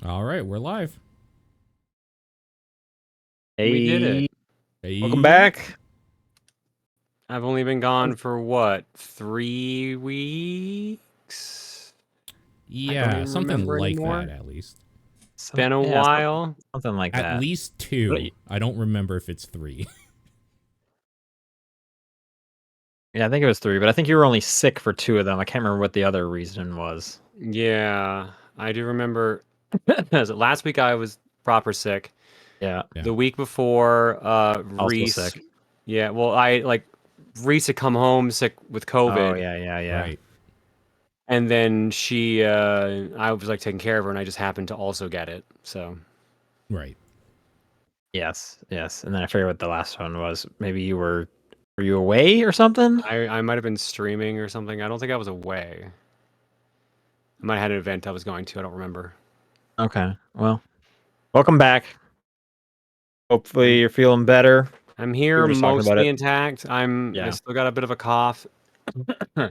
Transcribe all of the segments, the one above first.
All right, we're live. We did it. Hey. Welcome back. I've only been gone for what, 3 weeks? I don't Yeah, even something remember like anymore. that at least. It's been a while. Something like At that. least 2. I don't remember if it's 3. Yeah, I think it was 3, but I think you were only sick for 2 of them. I can't remember what the other reason was. Yeah, I do remember. Last week I was proper sick. Yeah, Yeah. The week before, also Reese. sick. Yeah, well, Reese had come home sick with Oh, COVID. yeah. Right. And then I was like taking care of her, and I just happened to also get it. So Right. Yes. And then I forget what the last one was. Maybe were you away or something? I might have been streaming or something. I don't think I was away. I might have had an event I was going to. I don't remember. Okay. Well, welcome back. Hopefully I'm, you're feeling better. I'm We here were just talking about mostly it. intact. I Yeah. still got a bit of a cough, Yeah.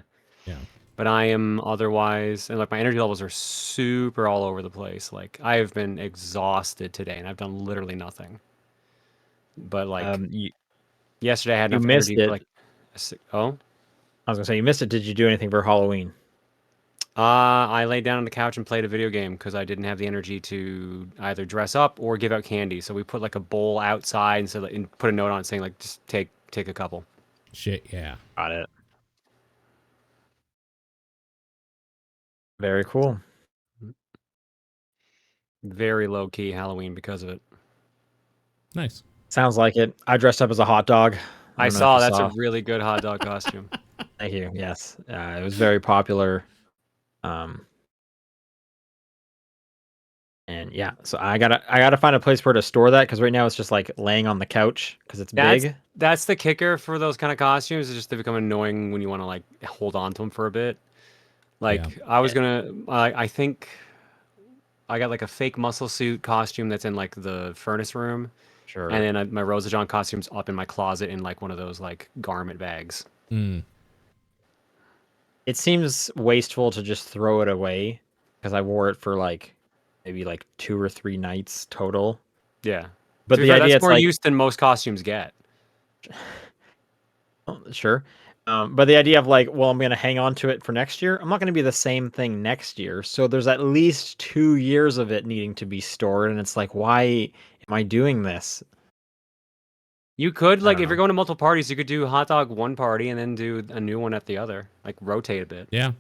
but I am otherwise, and like my energy levels are super all over the place. Like I have been exhausted today, and I've done literally nothing. But like You yesterday, I had you enough missed energy for it. like, oh. I was gonna say you missed it. Did you do anything for Halloween? I laid down on the couch and played a video game because I didn't have the energy to either dress up or give out candy. So we put like a bowl outside and said, and put a note on it saying like, just take a couple. Shit, yeah. Got it. Very cool. Very low key Halloween because of it. Nice. Sounds like it. I dressed up as a hot dog. I I don't know if saw you that's a saw. really good hot dog costume. Thank you. Yes, it was very popular. And yeah, so I gotta find a place where to store that because right now it's just like laying on the couch because it's That's big. that's the kicker for those kind of costumes. Is just they become annoying when you want to like hold on to them for a bit. Yeah. Like I was Eh, gonna, I think I got like a fake muscle suit costume that's in like the furnace room. And Sure. then my Rosa John costume's up in my closet in like one of those like garment bags. Mm. It seems wasteful to just throw it away because I wore it for like maybe like 2 or 3 nights total. Yeah. But To be the fair, idea that's it's more like use than most costumes get. oh, sure. But the idea of like, well, I'm gonna hang on to it for next year. I'm not gonna be the same thing next year. So there's at least 2 years of it needing to be stored, and it's like, why am I doing this? You could I like don't if you're know. going to multiple parties, you could do hot dog one party and then do a new one at the other. Like rotate a bit. Yeah.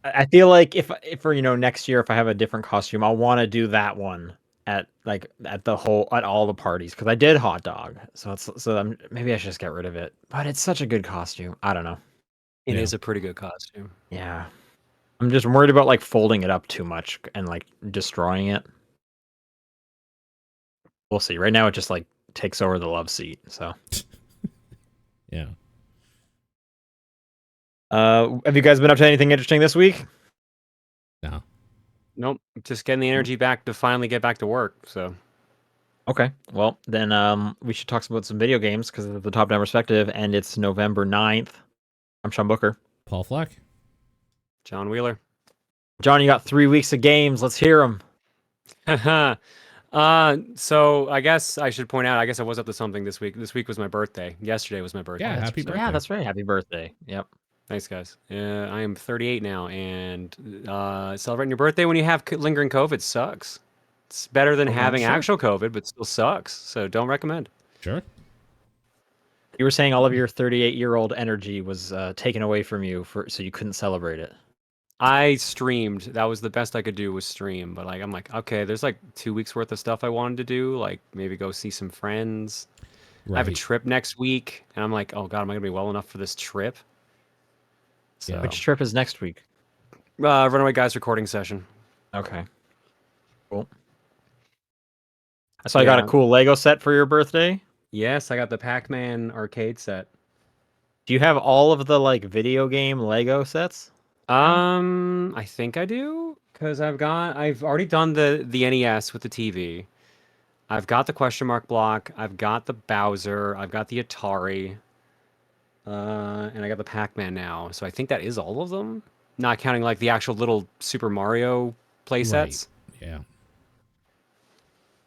I feel like if for next year if I have a different costume, I'll want to do that one at like at all the parties because I did hot dog. Maybe I should just get rid of it. But it's such a good costume. I don't know. It Yeah. is a pretty good costume. Yeah. I'm just worried about like folding it up too much and like destroying it. We'll see. Right now it just like takes over the love seat. So Yeah. have you guys been up to anything interesting this week? No. Nope. Just getting the energy back to finally get back to work. So Okay. Well, then we should talk about some video games because it's the top down perspective and it's November 9th. I'm Sean Booker. Paul Fleck. John Wheeler. John, you got 3 weeks of games. Let's hear them. So I guess I should point out, I guess I was up to something this week. This week was my birthday. Yesterday was my birthday. Yeah, happy birthday. Yeah, that's right. Happy birthday. Yep. Thanks, guys. I am 38 now, and celebrating your birthday when you have lingering COVID sucks. It's better than Okay, having sure. actual COVID, but still sucks. So don't recommend. Sure. You were saying all of your 38-year-old energy was taken away from you so you couldn't celebrate it. I streamed. That was the best I could do was stream. But like, I'm like, okay, there's like 2 weeks worth of stuff I wanted to do. Like maybe go see some friends. I have a Right. trip next week, and I'm like, oh God, am I gonna be well enough for this trip? Yeah. So, Which trip is next week? Runaway Guys recording session. Okay. Cool. I saw you got a Yeah. cool Lego set for your birthday. Yes, I got the Pac-Man arcade set. Do you have all of the like video game Lego sets? now? I think I do, because I've already done the NES with the TV. I've got the question mark block. I've got the Bowser. I've got the Atari. And I got the Pac-Man now. So I think that is all of them, not counting like the actual little Super Mario Right. playsets. Yeah.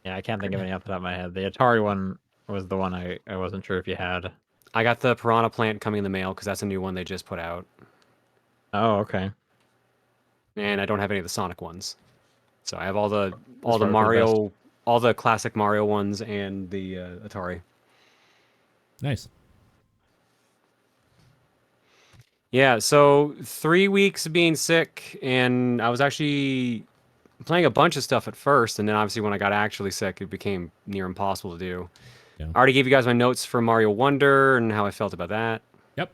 Yeah, I can't think of any off the top of my head. The Atari one was the one I wasn't sure if you had. I got the Piranha Plant coming in the mail because that's a new one they just put out, Oh, okay. and I don't have any of the Sonic ones. So I have all the That's probably for the best. Mario, all the classic Mario ones, and the Atari. Nice. Yeah, so 3 weeks being sick, and I was actually playing a bunch of stuff at first, and then obviously when I got actually sick, it became near impossible to do. Yeah. I already gave you guys my notes for Mario Wonder and how I felt about that. Yep.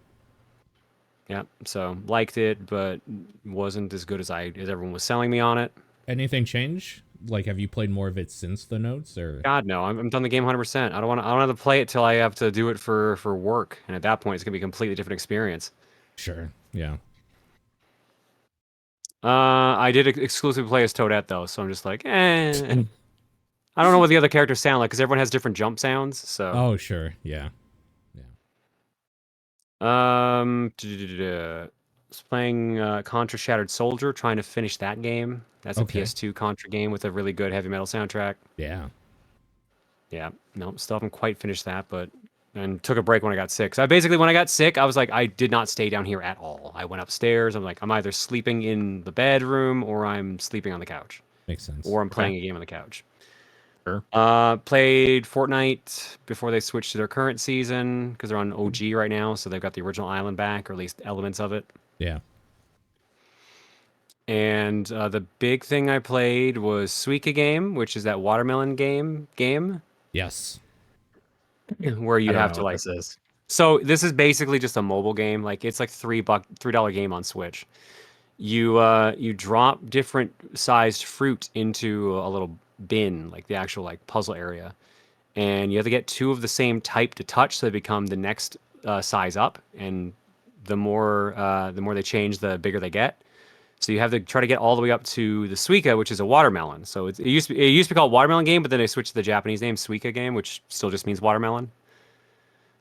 Yeah, so liked it, but wasn't as good as everyone was selling me on it. Anything change? Like, have you played more of it since the notes, or? God no, I'm done the game 100%. I don't have to play it till I have to do it for work, and at that point, it's gonna be a completely different experience. Sure. Yeah. I did exclusively play as Toadette though, so I'm just like, eh. I don't know what the other characters sound like because everyone has different jump sounds. So, Oh, sure. Yeah. was playing Contra Shattered Soldier, trying to finish that game. That's a Okay. PS2 Contra game with a really good heavy metal soundtrack. Yeah. Yeah, no, still haven't quite finished that, but and took a break when I got sick. So I basically, when I got sick, I was like, I did not stay down here at all. I went upstairs. I'm like, I'm either sleeping in the bedroom or I'm sleeping on the couch, Makes sense. or I'm playing a game on the couch. Sure. Played Fortnite before they switched to their current season because they're on OG right now, so they've got the original island back, or at least elements of it. Yeah. And the big thing I played was Suika game, which is that watermelon game Yes. where you I don't have know to what like. this is. So this is basically just a mobile game. Like it's like $3 game on Switch. You drop different sized fruit into a little bin, like the actual like puzzle area, and you have to get two of the same type to touch, so they become the next size up. And the more they change, the bigger they get. So you have to try to get all the way up to the Suika, which is a watermelon. So it used to be called watermelon game, but then they switched to the Japanese name Suika game, which still just means watermelon.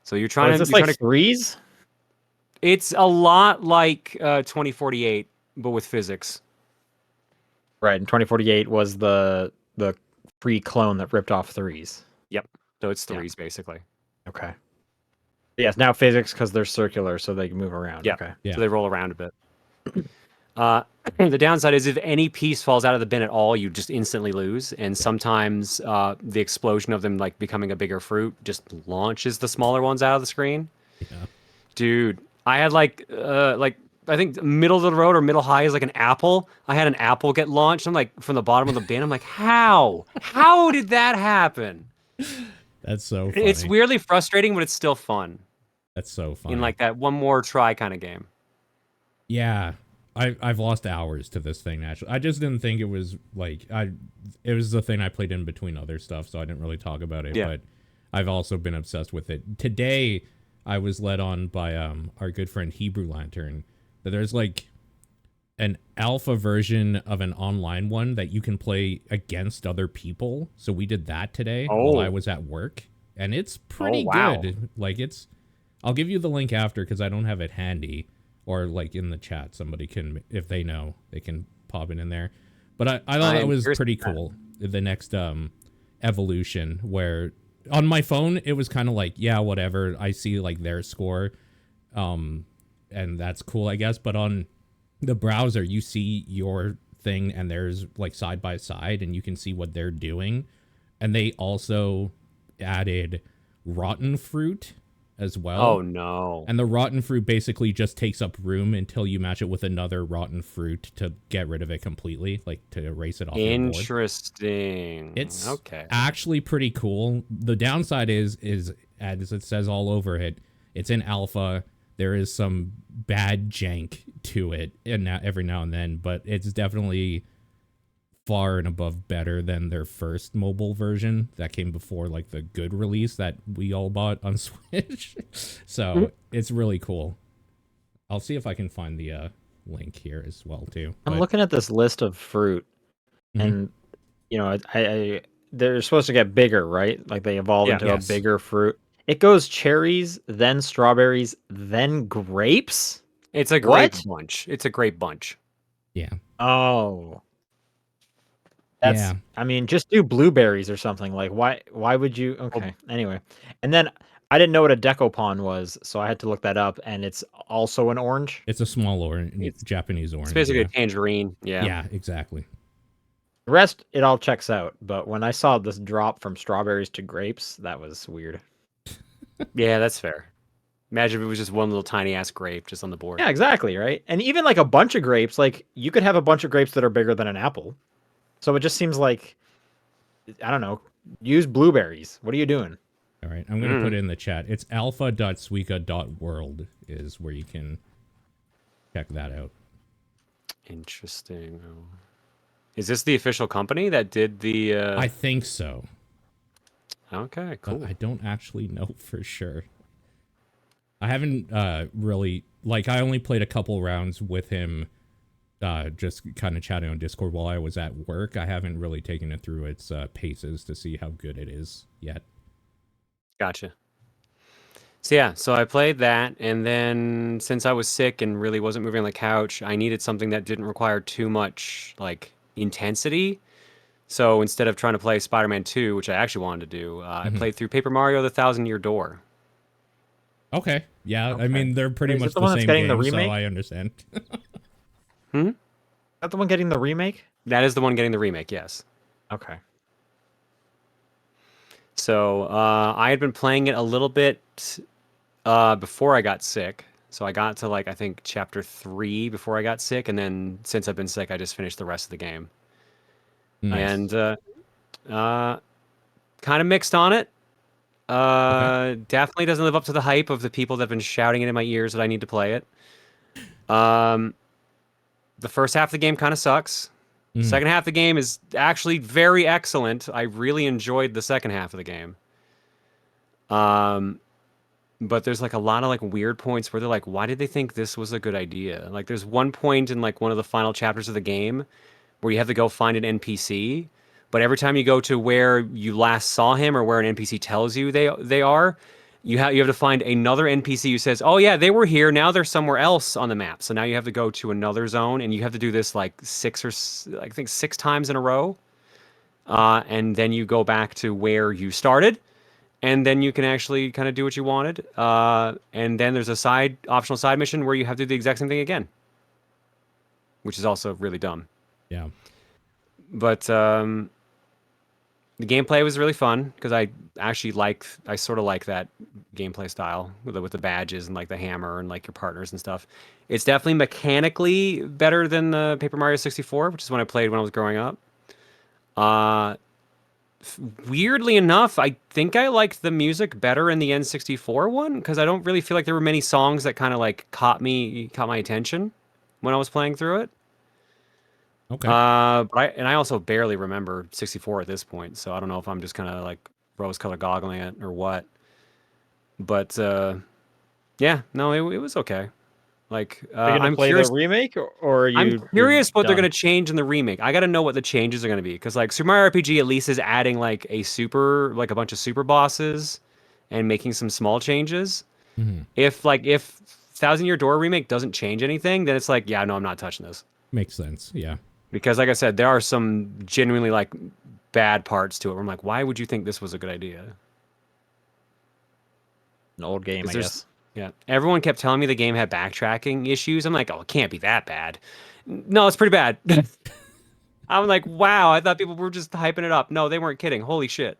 So you're Oh, trying is to this like threes? It's a lot like 2048, but with physics. Right, and 2048 was the free clone that ripped off threes. Yep. So it's Yeah. threes basically. Okay. Yes, now physics because they're circular, so they can move around. Yeah. Okay. Yeah. So they roll around a bit. The downside is if any piece falls out of the bin at all, you just instantly lose. And sometimes the explosion of them like becoming a bigger fruit just launches the smaller ones out of the screen. Yeah. Dude, I had like I think middle of the road or middle high is like an apple. I had an apple get launched. I'm like from the bottom of the bin. I'm like, how? How did that happen? That's so funny. It's weirdly frustrating, but it's still fun. That's so funny. In like that one more try kind of game. Yeah. I've lost hours to this thing naturally. I just didn't think it was like it was the thing I played in between other stuff, so I didn't really talk about it. Yeah. But I've also been obsessed with it. Today I was led on by our good friend Hebrew Lantern that there's like an alpha version of an online one that you can play against other people. So we did that today while I was at work, and it's pretty wow. good. Like I'll give you the link after because I don't have it handy, or like in the chat somebody can, if they know, they can pop it in there. But I thought it was pretty cool. The next evolution where on my phone it was kind of like, yeah, whatever, I see like their score, and that's cool, I guess. But on the browser you see your thing and there's like side by side and you can see what they're doing. And they also added rotten fruit as well. Oh no. And the rotten fruit basically just takes up room until you match it with another rotten fruit to get rid of it completely, like to erase it off your board. Interesting. It's okay. actually pretty cool. The downside is as it says all over it, it's in alpha. There is some bad jank to it and every now and then, but it's definitely far and above better than their first mobile version that came before like the good release that we all bought on Switch. So it's really cool. I'll see if I can find the link here as well too. I'm looking at this list of fruit, and you know, I they're supposed to get bigger, right? Like they evolve into a bigger fruit. It goes cherries, then strawberries, then grapes. It's a grape bunch. It's a grape bunch. Yeah. Oh. That's, I mean, just do blueberries or something. Like, why would you? Okay. Anyway, and then I didn't know what a decopon was, so I had to look that up, and it's also an orange. It's a small orange, Japanese orange. It's basically a tangerine. Yeah. Yeah, exactly. The rest, it all checks out. But when I saw this drop from strawberries to grapes, that was weird. Yeah, that's fair. Imagine if it was just one little tiny ass grape just on the board. Yeah, exactly, right? And even like a bunch of grapes, like you could have a bunch of grapes that are bigger than an apple. So it just seems like, I don't know, use blueberries. What are you doing? All right, I'm going to put it in the chat. It's alpha.suika.world is where you can check that out. Interesting. Is this the official company that did the... I think so. Okay, cool. But I don't actually know for sure. I haven't really... Like, I only played a couple rounds with him, just kind of chatting on Discord while I was at work. I haven't really taken it through its paces to see how good it is yet. Gotcha. So yeah, so I played that, and then since I was sick and really wasn't moving on the couch, I needed something that didn't require too much, like, intensity. So instead of trying to play Spider-Man 2, which I actually wanted to do, I played through Paper Mario: The Thousand-Year Door. Okay. Yeah, okay. I mean, they're pretty much the same game, so I understand. Is that the one getting the remake? That is the one getting the remake, yes. Okay. So I had been playing it a little bit before I got sick. So I got to, like, I think chapter 3 before I got sick, and then since I've been sick, I just finished the rest of the game. Nice. And kind of mixed on it. Definitely doesn't live up to the hype of the people that have been shouting it in my ears that I need to play it. The first half of the game kind of sucks. Second half of the game is actually very excellent. I really enjoyed the second half of the game. But there's like a lot of like weird points where they're like, why did they think this was a good idea? Like there's one point in like one of the final chapters of the game where you have to go find an NPC, but every time you go to where you last saw him or where an NPC tells you they are, you have to find another NPC who says, oh yeah, they were here, now they're somewhere else on the map. So now you have to go to another zone, and you have to do this like 6 times in a row. And then you go back to where you started, and then you can actually kind of do what you wanted. And then there's a optional side mission where you have to do the exact same thing again, which is also really dumb. Yeah. But the gameplay was really fun because I sort of like that gameplay style with the badges and like the hammer and like your partners and stuff. It's definitely mechanically better than the Paper Mario 64, which is when I played when I was growing up. Weirdly enough, I think I liked the music better in the N64 one because I don't really feel like there were many songs that kind of like caught my attention when I was playing through it. Okay. But I also barely remember 64 at this point, so I don't know if I'm just kind of like rose-colored goggling it or what. But yeah, no, it was okay. Like I'm curious. The remake, or are you? I'm curious what they're gonna change in the remake. I gotta know what the changes are gonna be because like Super Mario RPG at least is adding like a bunch of super bosses and making some small changes. If Thousand Year Door remake doesn't change anything, then it's like, yeah, no, I'm not touching this. Makes sense. Yeah. Because like I said, there are some genuinely like bad parts to it where I'm like, why would you think this was a good idea? An old game, I guess. Yeah. Everyone kept telling me the game had backtracking issues. I'm like, oh, it can't be that bad. No, it's pretty bad. I'm like, wow, I thought people were just hyping it up. No, they weren't kidding. Holy shit.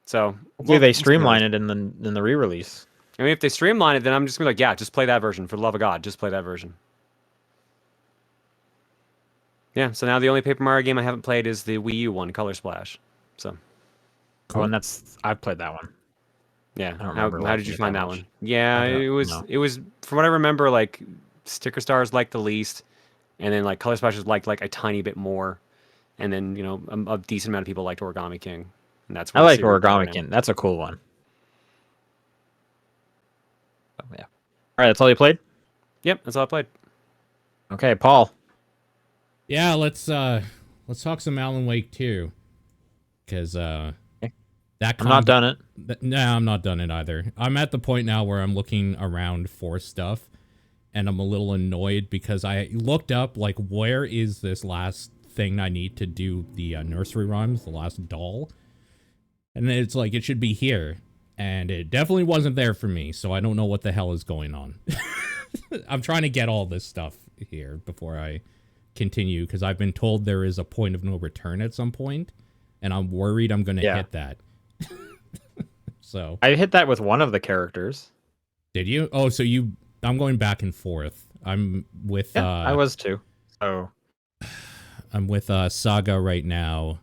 So hopefully they streamline it in the re-release. I mean, if they streamline it, then I'm just gonna be like, yeah, just play that version. For the love of God, just play that version. Yeah, so now the only Paper Mario game I haven't played is the Wii U one, Color Splash. So. Cool. Oh, and I've played that one. Yeah. I don't remember how did you find that one? Yeah, it was from what I remember, like Sticker Stars liked the least, and then like Color Splash was liked like a tiny bit more, and then a decent amount of people liked Origami King, and that's I like Origami King. That's a cool one. Oh, yeah. All right, that's all you played? Yep, that's all I played. Okay, Paul. Yeah, let's talk some Alan Wake 2. Because I'm not done it. No, I'm not done it either. I'm at the point now where I'm looking around for stuff, and I'm a little annoyed because I looked up, like, where is this last thing I need to do the nursery rhymes, the last doll. And it's like, it should be here. And it definitely wasn't there for me, so I don't know what the hell is going on. I'm trying to get all this stuff here before I continue, because I've been told there is a point of no return at some point, and I'm worried I'm going to hit that. So I hit that with one of the characters. Did you? Oh, so I'm going back and forth. I'm with... I was too. So I'm with Saga right now.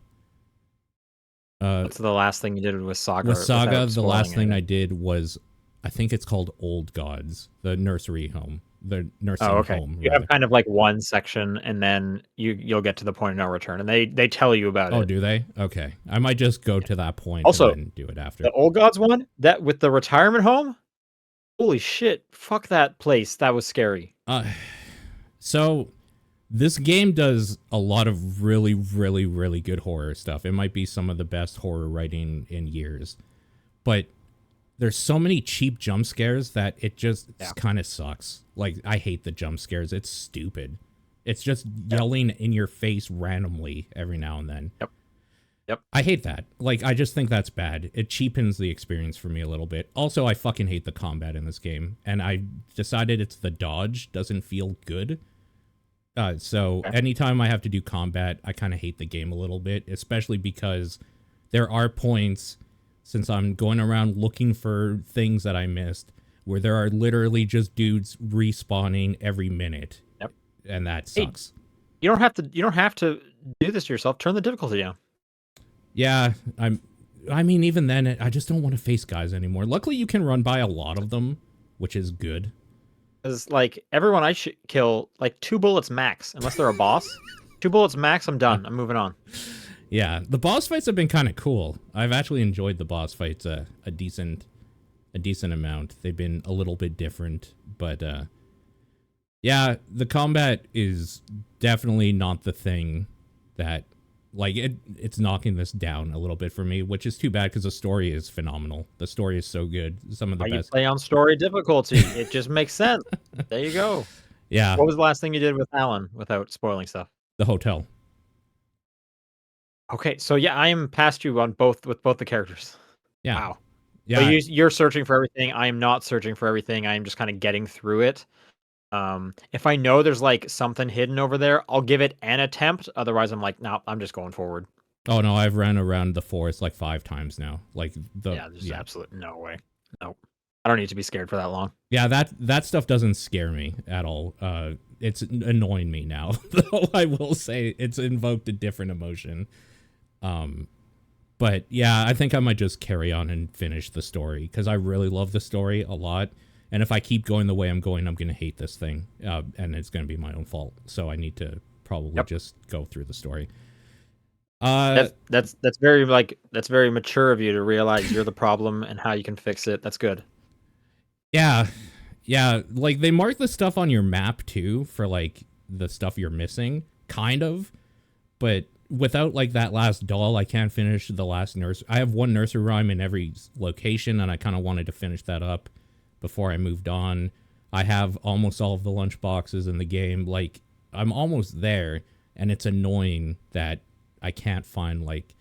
What's the last thing you did with Saga? With Saga, the last thing I did was, I think it's called Old Gods, the nursery home. The nursing home. You have kind of like one section, and then you'll get to the point of no return, and they tell you about it. Oh, do they? Okay, I might just go to that point also, and then do it after. The Old Gods one, that with the retirement home, holy shit, fuck that place. That was scary. So this game does a lot of really, really, really good horror stuff. It might be some of the best horror writing in years, but there's so many cheap jump scares that it just kind of sucks. Like, I hate the jump scares. It's stupid. It's just yelling in your face randomly every now and then. Yep. I hate that. Like, I just think that's bad. It cheapens the experience for me a little bit. Also, I fucking hate the combat in this game, and I decided it's the dodge doesn't feel good. So anytime I have to do combat, I kind of hate the game a little bit, especially because there are points, since I'm going around looking for things that I missed, where there are literally just dudes respawning every minute. Yep. And that sucks. Hey, you don't have to do this to yourself. Turn the difficulty down. Yeah, I mean, even then, I just don't want to face guys anymore. Luckily, you can run by a lot of them, which is good. Because, like, everyone I kill, like, 2 bullets max, unless they're a boss. 2 bullets max, I'm done. I'm moving on. Yeah, the boss fights have been kind of cool. I've actually enjoyed the boss fights a decent amount. They've been a little bit different, but yeah, the combat is definitely not the thing that, like, it's knocking this down a little bit for me, which is too bad because the story is phenomenal. The story is so good. Some of the best. You play on story difficulty. It just makes sense. There you go. Yeah. What was the last thing you did with Alan without spoiling stuff? The hotel. Okay, so yeah, I am past you on both the characters. Yeah. Wow. Yeah. But you're searching for everything. I am not searching for everything. I am just kind of getting through it. If I know there's like something hidden over there, I'll give it an attempt. Otherwise, I'm like, no, I'm just going forward. Oh no, I've ran around the forest like 5 times now. Like there's absolutely no way. Nope. I don't need to be scared for that long. Yeah, that stuff doesn't scare me at all. It's annoying me now, though. I will say it's invoked a different emotion. But yeah, I think I might just carry on and finish the story because I really love the story a lot. And if I keep going the way I'm going, I'm going to hate this thing, and it's going to be my own fault. So I need to probably just go through the story. That's very mature of you to realize you're the problem and how you can fix it. That's good. Yeah, like they mark the stuff on your map too for like the stuff you're missing, kind of, but without like that last doll, I can't finish the last nurse. I have one nursery rhyme in every location, and I kind of wanted to finish that up before I moved on. I have almost all of the lunch boxes in the game. Like, I'm almost there, and it's annoying that I can't find, like,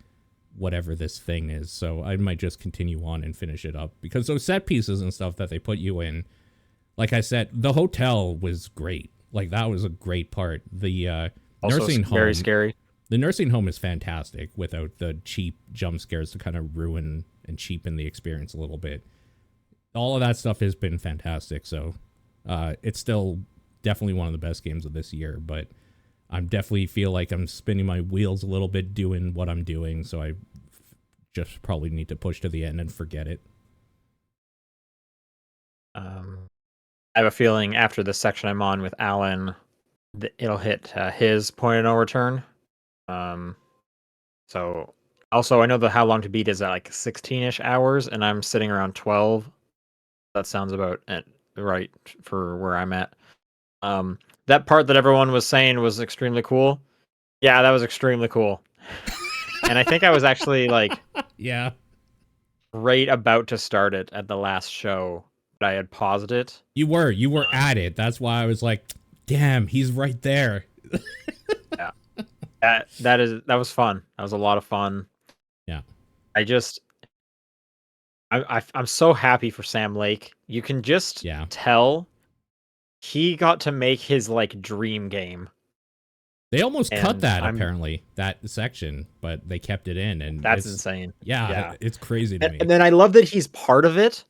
whatever this thing is. So I might just continue on and finish it up. Because those set pieces and stuff that they put you in, like I said, the hotel was great. Like, that was a great part. The nursing home... very scary. The nursing home is fantastic without the cheap jump scares to kind of ruin and cheapen the experience a little bit. All of that stuff has been fantastic, so it's still definitely one of the best games of this year, but I definitely feel like I'm spinning my wheels a little bit doing what I'm doing, so I just probably need to push to the end and forget it. I have a feeling after the section I'm on with Alan, it'll hit his point of no return. So also I know how long to beat is at like 16-ish hours, and I'm sitting around 12. That sounds about right for where I'm at. That part that everyone was saying was extremely cool. Yeah, that was extremely cool. And I think I was actually like, right about to start it at the last show, but I had paused it. You were at it. That's why I was like, damn, he's right there. Yeah. That was fun. That was a lot of fun. Yeah. I'm so happy for Sam Lake. You can just tell he got to make his like dream game. They almost cut that apparently, that section, but they kept it in, and that's insane. Yeah, it's crazy to me. And then I love that he's part of it,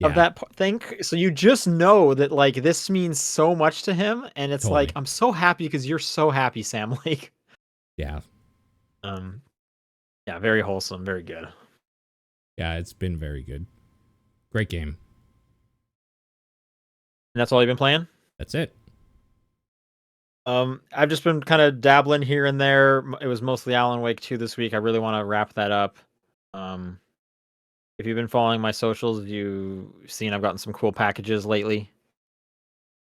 of that thing. So you just know that like this means so much to him, and it's like I'm so happy because you're so happy, Sam Lake. Yeah. Yeah, very wholesome, very good. Yeah, it's been very good. Great game. And that's all you've been playing? That's it. I've just been kind of dabbling here and there. It was mostly Alan Wake 2 this week. I really want to wrap that up. If you've been following my socials, you've seen I've gotten some cool packages lately.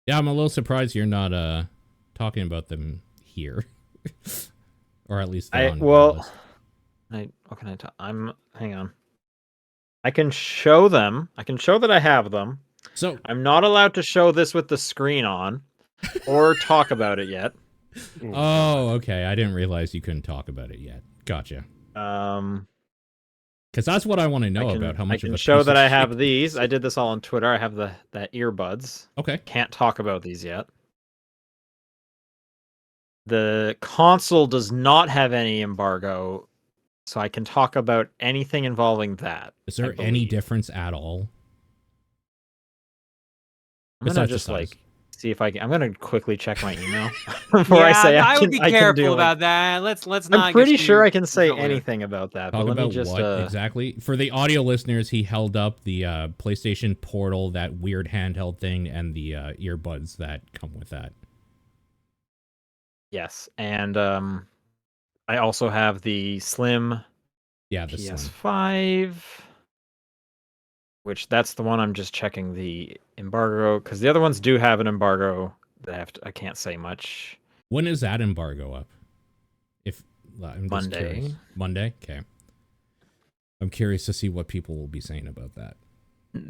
Yeah, I'm a little surprised you're not talking about them here. Or at least what can I talk? Hang on. I can show them. I can show that I have them. So I'm not allowed to show this with the screen on or talk about it yet. Oh, okay. I didn't realize you couldn't talk about it yet. Gotcha. Because that's what I want to know about. How much I of can a show that I shit have these. I did this all on Twitter. I have the earbuds. Okay. Can't talk about these yet. The console does not have any embargo, so I can talk about anything involving that. Is there any difference at all? I'm gonna just like see if I can. I'm gonna quickly check my email before I say I would be careful about that. Let's not. I'm pretty sure I can say anything about that. Talk but let about me just what exactly? For the audio listeners, he held up the PlayStation Portal, that weird handheld thing, and the earbuds that come with that. Yes, and I also have the Slim. Yeah, the PS5. Which that's the one I'm just checking the embargo, because the other ones do have an embargo that I can't say much. When is that embargo up? I'm just Monday. Curious. Monday? Okay. I'm curious to see what people will be saying about that.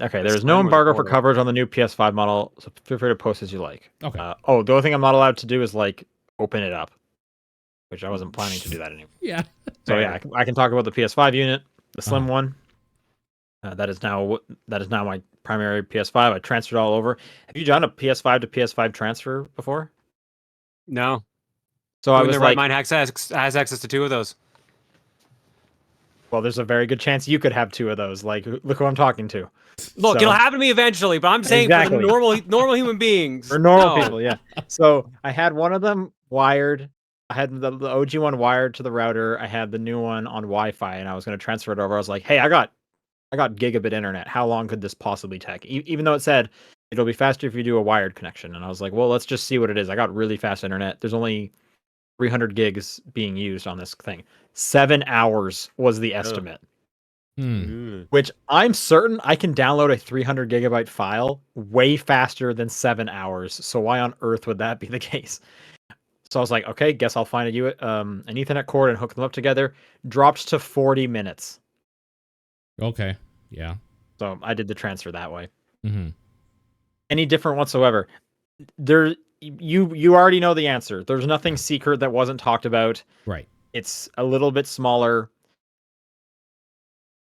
Okay, there's no embargo for coverage on the new PS5 model, so feel free to post as you like. Okay. The only thing I'm not allowed to do is like open it up, which I wasn't planning to do that anymore. Yeah. So yeah, I can talk about the PS5 unit, the Slim one. That is now my primary PS5. I transferred all over. Have you done a PS5 to PS5 transfer before? No. So I was the like, right mind has access to 2 of those. Well, there's a very good chance you could have 2 of those. Like, look who I'm talking to. Look, it'll happen to me eventually, but I'm saying for the normal human beings. For normal people, yeah. So I had one of them wired. I had the OG one wired to the router. I had the new one on Wi-Fi, and I was going to transfer it over. I was like, hey, I got gigabit internet. How long could this possibly take? Even though it said it'll be faster if you do a wired connection. And I was like, well, let's just see what it is. I got really fast internet. There's only 300 gigs being used on this thing. 7 hours was the estimate. Which I'm certain I can download a 300 gigabyte file way faster than 7 hours. So why on earth would that be the case? So I was like, okay, guess I'll find an Ethernet cord and hook them up together. Dropped to 40 minutes. Okay. Yeah. So I did the transfer that way. Mm-hmm. Any different whatsoever? You already know the answer. There's nothing secret that wasn't talked about. Right. It's a little bit smaller.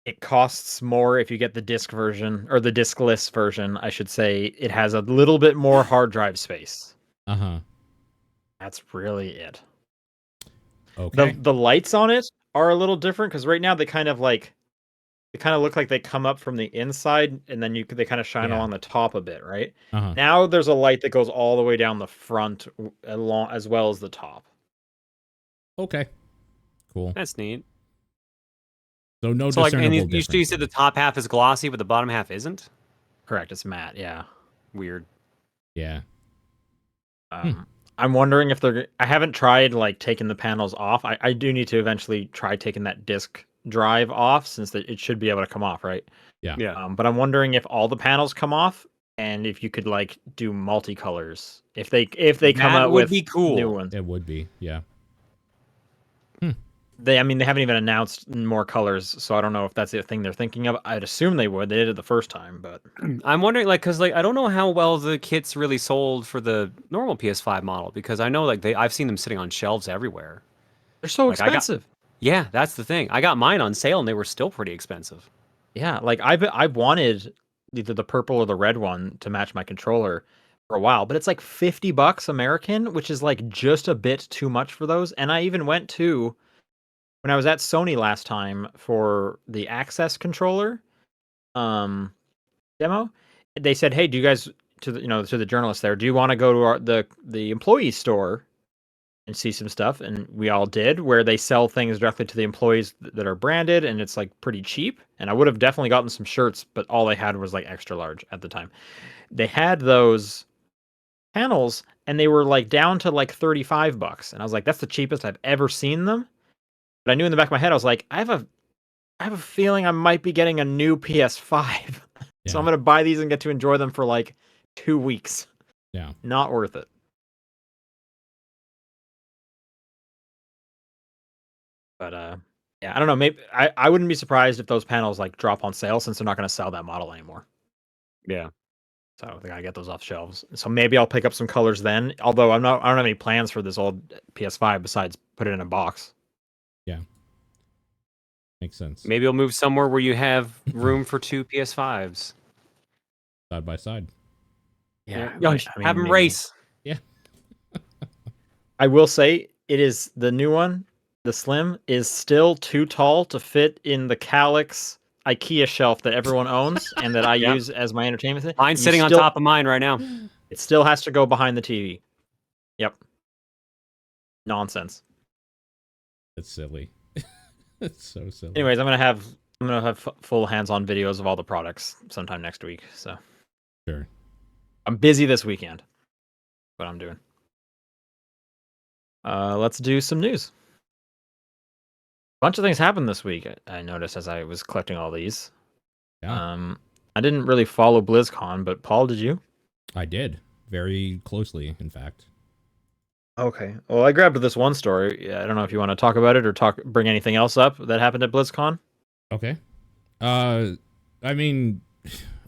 It costs more if you get the disc version, or the discless version, I should say. It has a little bit more hard drive space. Uh-huh. That's really it. Okay. The lights on it are a little different, because right now they kind of look like they come up from the inside, and then they kind of shine along the top a bit, right? Uh-huh. Now there's a light that goes all the way down the front, as well as the top. Okay. Cool. That's neat. So no discernible difference. You said the top half is glossy, but the bottom half isn't? Correct. It's matte. Yeah. Weird. Yeah. I'm wondering if I haven't tried like taking the panels off. I do need to eventually try taking that disc drive off, since it should be able to come off, right? Yeah. But I'm wondering if all the panels come off, and if you could like do multicolors, if they come out with new ones. It would be, yeah. They haven't even announced more colors, so I don't know if that's the thing they're thinking of. I'd assume they would. They did it the first time, but I'm wondering, because I don't know how well the kits really sold for the normal PS5 model, because I know I've seen them sitting on shelves everywhere. They're so Like, expensive. yeah, that's the thing. I got mine on sale and they were still pretty expensive. Yeah, like I wanted either the purple or the red one to match my controller for a while, but it's like $50 American, which is like just a bit too much for those. And I even went to when I was at Sony last time for the Access controller demo. They said, "Hey, do you guys to the to the journalists there, do you want to go to the employee store and see some stuff?" And we all did, where they sell things directly to the employees that are branded, and it's like pretty cheap. And I would have definitely gotten some shirts, but all they had was like extra large at the time. They had those panels, and they were like down to like $35, and I was like, that's the cheapest I've ever seen them. But I knew in the back of my head, I was like, I have a feeling I might be getting a new PS5, so I'm Yeah. gonna buy these and get to enjoy them for like 2 weeks. Yeah. Not worth it. But yeah, I don't know. Maybe I wouldn't be surprised if those panels like drop on sale since they're not going to sell that model anymore. Yeah. So they gotta get those off shelves. So maybe I'll pick up some colors then. Although I don't have any plans for this old PS5 besides put it in a box. Yeah. Makes sense. Maybe you'll move somewhere where you have room for 2 PS5s. Side by side. Yeah, Yo, I mean, have them maybe. race. Yeah. I will say it is the new one. The Slim is still too tall to fit in the Calyx IKEA shelf that everyone owns and that I Yep. use as my entertainment thing. Mine's sitting on top of mine right now. It still has to go behind the TV. Yep. Nonsense. It's silly. It's so silly. Anyways, I'm gonna have full hands-on videos of all the products sometime next week. So Sure. I'm busy this weekend. What I'm doing. Let's do some news. A bunch of things happened this week. I noticed as I was collecting all these. Yeah. I didn't really follow BlizzCon, but Paul, did you? I did very closely, in fact. Okay. Well, I grabbed this one story. Yeah, I don't know if you want to talk about it or bring anything else up that happened at BlizzCon. Okay. I mean,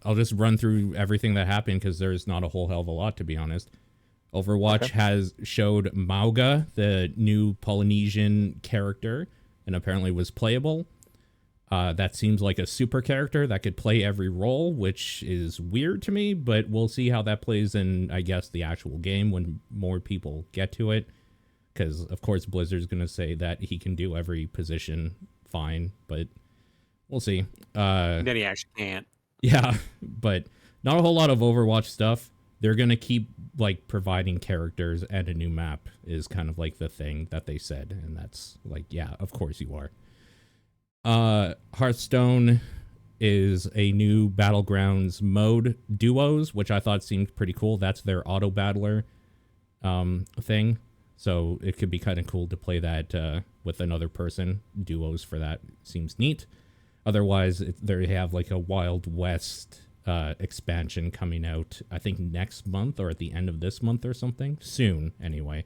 I'll just run through everything that happened because there's not a whole hell of a lot, to be honest. Overwatch has showed Mauga, the new Polynesian character, and apparently was playable. That seems like a super character that could play every role, which is weird to me, but we'll see how that plays in, I guess, the actual game when more people get to it. Because, of course, Blizzard's going to say that he can do every position fine, but we'll see. Then he actually can't. Yeah, but not a whole lot of Overwatch stuff. They're going to keep, like, providing characters and a new map is kind of like the thing that they said. And that's like, yeah, of course you are. Hearthstone is a new Battlegrounds mode, Duos, which I thought seemed pretty cool. That's their auto battler thing. So it could be kind of cool to play that with another person. Duos for that seems neat. Otherwise, they have like a Wild West expansion coming out, I think next month or at the end of this month or something. Soon, anyway.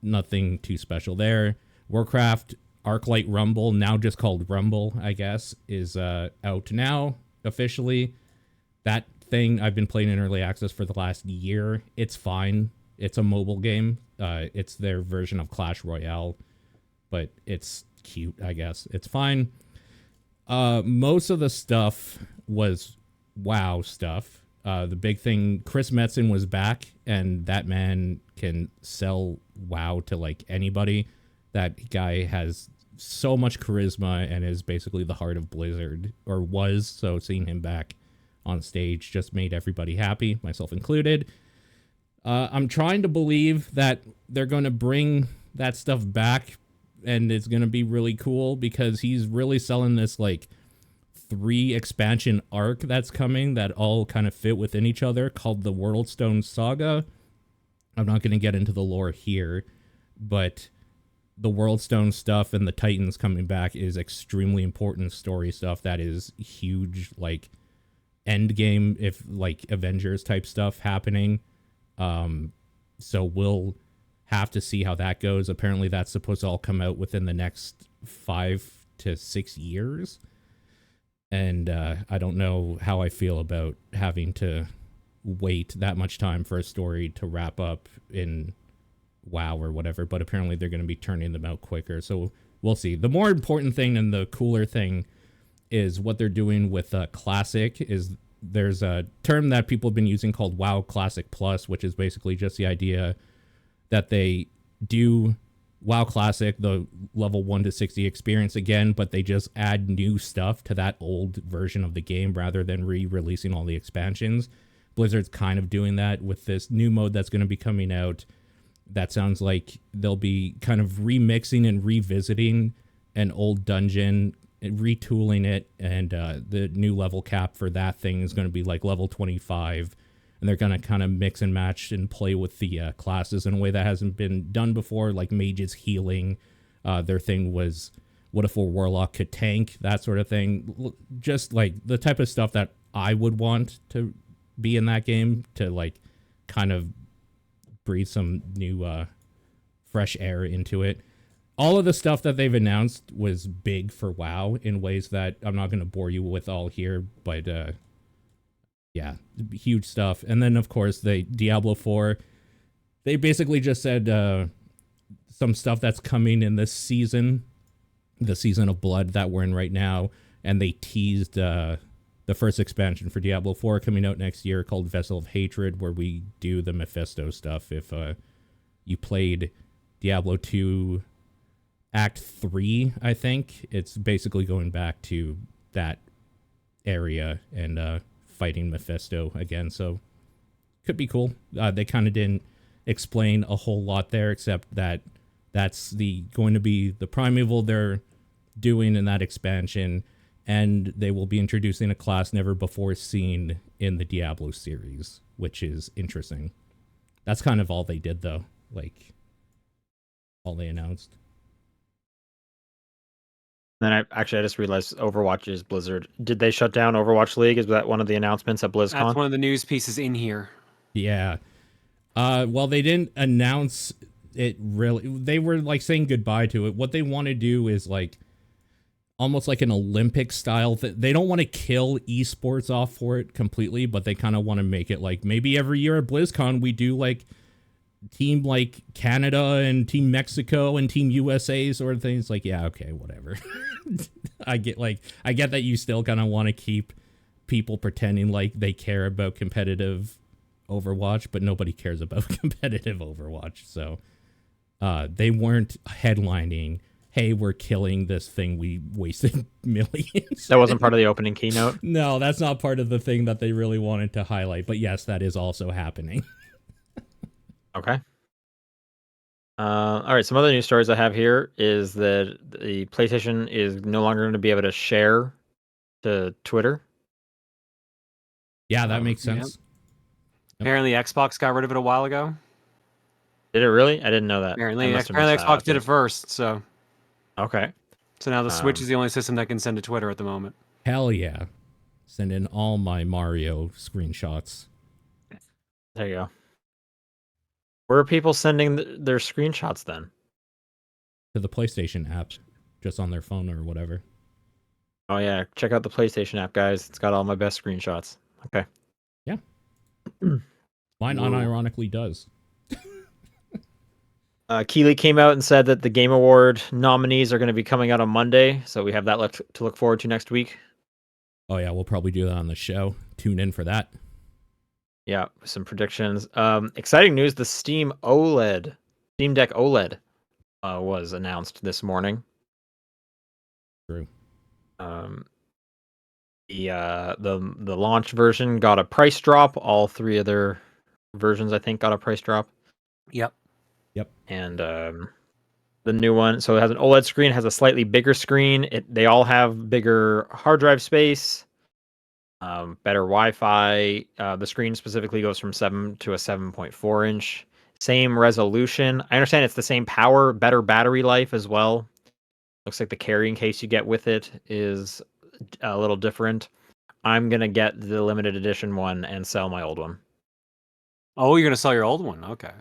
Nothing too special there. Warcraft Arclight Rumble, now just called Rumble, I guess, is out now officially. That thing I've been playing in early access for the last year. It's fine. It's a mobile game. It's their version of Clash Royale, but it's cute, I guess. It's fine. Most of the stuff was WoW stuff. The big thing, Chris Metzen was back, and that man can sell WoW to like anybody. That guy has so much charisma and is basically the heart of Blizzard, or was, so seeing him back on stage just made everybody happy, myself included. I'm trying to believe that they're going to bring that stuff back and it's going to be really cool because he's really selling this like 3 expansion arc that's coming that all kind of fit within each other called the Worldstone Saga. I'm not going to get into the lore here, but the Worldstone stuff and the Titans coming back is extremely important story stuff that is huge, like endgame, if like Avengers type stuff happening. So we'll have to see how that goes. Apparently that's supposed to all come out within the next 5 to 6 years. And I don't know how I feel about having to wait that much time for a story to wrap up in WoW or whatever, but apparently they're going to be turning them out quicker. So we'll see. The more important thing and the cooler thing is what they're doing with Classic. Is there's a term that people have been using called WoW Classic Plus, which is basically just the idea that they do WoW Classic, the level 1 to 60 experience again, but they just add new stuff to that old version of the game rather than re-releasing all the expansions. Blizzard's kind of doing that with this new mode that's going to be coming out. That sounds like they'll be kind of remixing and revisiting an old dungeon, retooling it, and the new level cap for that thing is going to be like level 25, and they're going to kind of mix and match and play with the classes in a way that hasn't been done before, like mages healing. Their thing was, what if a warlock could tank, that sort of thing. Just like the type of stuff that I would want to be in that game, to like kind of breathe some new fresh air into it. All of the stuff that they've announced was big for WoW in ways that I'm not going to bore you with all here, but yeah, huge stuff. And then of course the Diablo 4, they basically just said some stuff that's coming in this season, the season of blood that we're in right now, and they teased the first expansion for Diablo 4 coming out next year called Vessel of Hatred, where we do the Mephisto stuff. If you played Diablo 2 Act 3, I think, it's basically going back to that area and fighting Mephisto again, so could be cool. They kind of didn't explain a whole lot there, except that that's going to be the primeval they're doing in that expansion, and they will be introducing a class never before seen in the Diablo series, which is interesting. That's kind of all they did, though. Like, all they announced. Then I just realized Overwatch is Blizzard. Did they shut down Overwatch League? Is that one of the announcements at BlizzCon? That's one of the news pieces in here. Yeah. Well, they didn't announce it really. They were like saying goodbye to it. What they want to do is like almost like an Olympic style. They don't want to kill esports off for it completely, but they kind of want to make it like maybe every year at BlizzCon we do like team like Canada and team Mexico and team USA sort of things. Like, yeah, okay, whatever. I get that you still kind of want to keep people pretending like they care about competitive Overwatch, but nobody cares about competitive Overwatch. So they weren't headlining, hey, we're killing this thing we wasted millions. That wasn't part of the opening keynote? No, that's not part of the thing that they really wanted to highlight. But yes, that is also happening. Okay. All right, some other news stories I have here is that the PlayStation is no longer going to be able to share to Twitter. Yeah, that makes sense. Yep. Apparently Xbox got rid of it a while ago. Did it really? I didn't know that. Apparently Xbox did it first, so. Okay. So now the Switch is the only system that can send to Twitter at the moment. Hell yeah. Send in all my Mario screenshots. There you go. Where are people sending their screenshots then? To the PlayStation app, just on their phone or whatever. Oh yeah, check out the PlayStation app, guys. It's got all my best screenshots. Okay. Yeah. Mine unironically does. Keeley came out and said that the Game Award nominees are going to be coming out on Monday, so we have that to look forward to next week. Oh yeah, we'll probably do that on the show. Tune in for that. Yeah, some predictions. Exciting news, the Steam Deck OLED was announced this morning. True. The launch version got a price drop. All three other versions, I think, got a price drop. Yep. And the new one, so it has an OLED screen, has a slightly bigger screen. They all have bigger hard drive space. Better Wi-Fi. The screen specifically goes from 7 to a 7.4 inch. Same resolution. I understand it's the same power, better battery life as well. Looks like the carrying case you get with it is a little different. I'm going to get the limited edition one and sell my old one. Oh, you're going to sell your old one? Okay.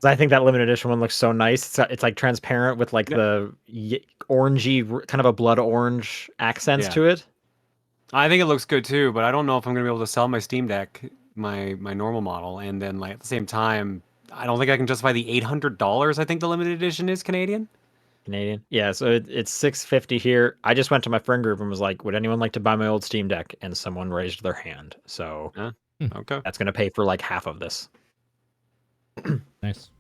I think that limited edition one looks so nice. It's like transparent with like the orangey, kind of a blood orange accents to it. I think it looks good too, but I don't know if I'm going to be able to sell my Steam Deck, my normal model, and then like at the same time I don't think I can justify the $800. I think the limited edition is Canadian. Canadian. Yeah, so it's $650 here. I just went to my friend group and was like, "Would anyone like to buy my old Steam Deck?" And someone raised their hand. So Okay. that's gonna pay for like half of this. Nice.